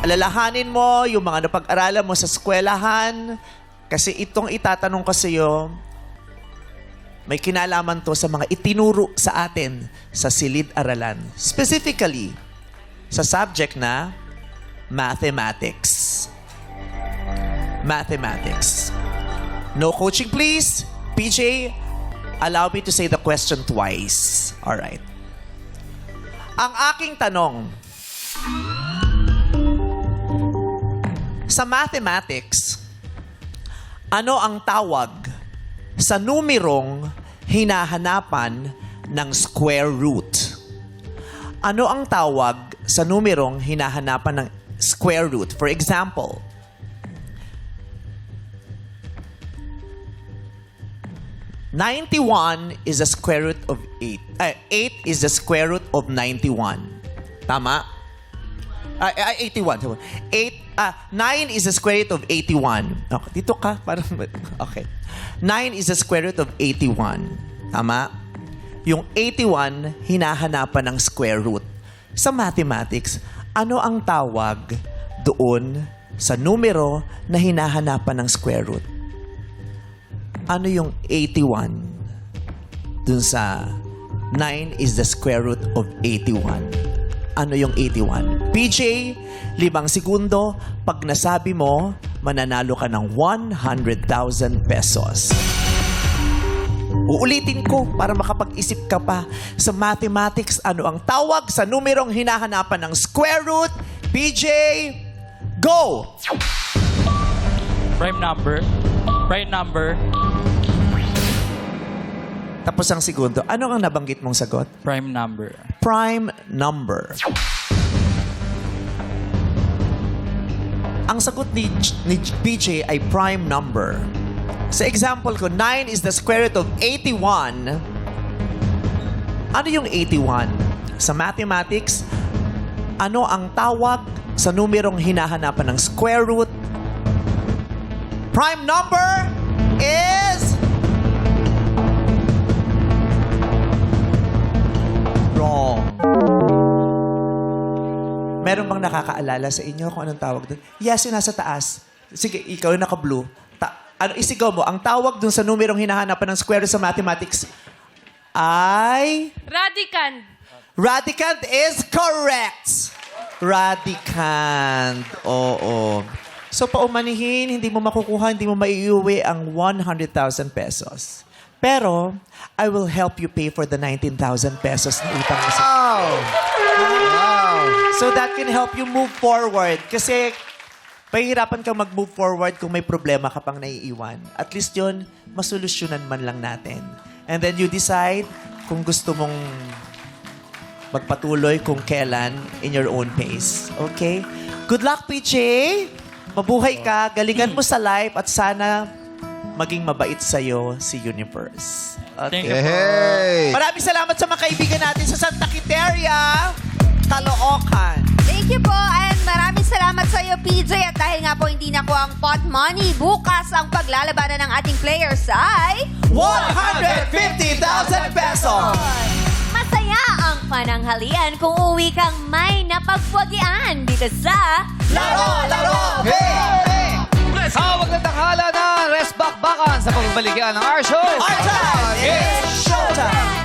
alalahanin mo yung mga napag-aralan mo sa eskwelahan. Kasi itong itatanong ko sa iyo, may kinalaman to sa mga itinuro sa atin sa silid-aralan. Specifically, sa subject na mathematics. Mathematics. No coaching, please. PJ, allow me to say the question twice. All right. Ang aking tanong, sa mathematics, ano ang tawag sa numerong hinahanapan ng square root? Ano ang tawag sa numerong hinahanapan ng square root? For example, 91 is the square root of 8. 8 is the square root of 91. Tama? 81. 9 is the square root of 81. Okay, dito ka. Parang, okay. 9 is the square root of 81. Tama? Yung 81, hinahanapan ng square root. Sa mathematics, ano ang tawag doon sa numero na hinahanapan ng square root? Ano yung 81? Dun sa 9 is the square root of 81. Ano yung 81? PJ, 5 segundo. Pag nasabi mo, mananalo ka ng 100,000 pesos. Uulitin ko para makapag-isip ka pa. Sa mathematics, ano ang tawag sa numerong hinahanapan ng square root? PJ, go! Prime number. Prime number. Tapos ang segundo. Ano ang nabanggit mong sagot? Prime number. Prime number. Ang sagot ni PJ ay prime number. Sa example ko, 9 is the square root of 81. Ano yung 81? Sa mathematics, ano ang tawag sa numerong hinahanapan ng square root? Prime number is... wrong. Meron bang nakakaalala sa inyo kung anong tawag doon? Yes, yung nasa taas. Sige, ikaw yung naka-blue. Isigaw mo, ang tawag doon sa numerong hinahanapan ng square root sa mathematics ay... Radicand. Radicand is correct. Radicand. Oo. So, paumanihin, hindi mo makukuha, hindi mo maiuwi ang 100,000 pesos. Pero, I will help you pay for the 19,000 pesos na utang mo sa... So that can help you move forward. Kasi, pahihirapan kang mag-move forward kung may problema ka pang naiiwan. At least yun, masolusyonan man lang natin. And then you decide kung gusto mong magpatuloy kung kailan in your own pace. Okay? Good luck, PJ! Mabuhay ka, galingan mo sa life at sana maging mabait sa'yo si Universe. Okay? Thank you po. Hey! Maraming salamat sa mga kaibigan natin sa Santa Quiteria, Caloocan. Thank you po and maraming salamat sa iyo, PJ. At dahil nga po hindi na ko ang pot money, bukas ang paglalabanan ng ating players ay... 150,000 pesos! Masaya ang pananghalian kung uwi kang may napagpuwagian dito sa... Laro! Hey! Hawag na tanghala na rest back bakan sa pagbabalikan ng our show. Our time is showtime!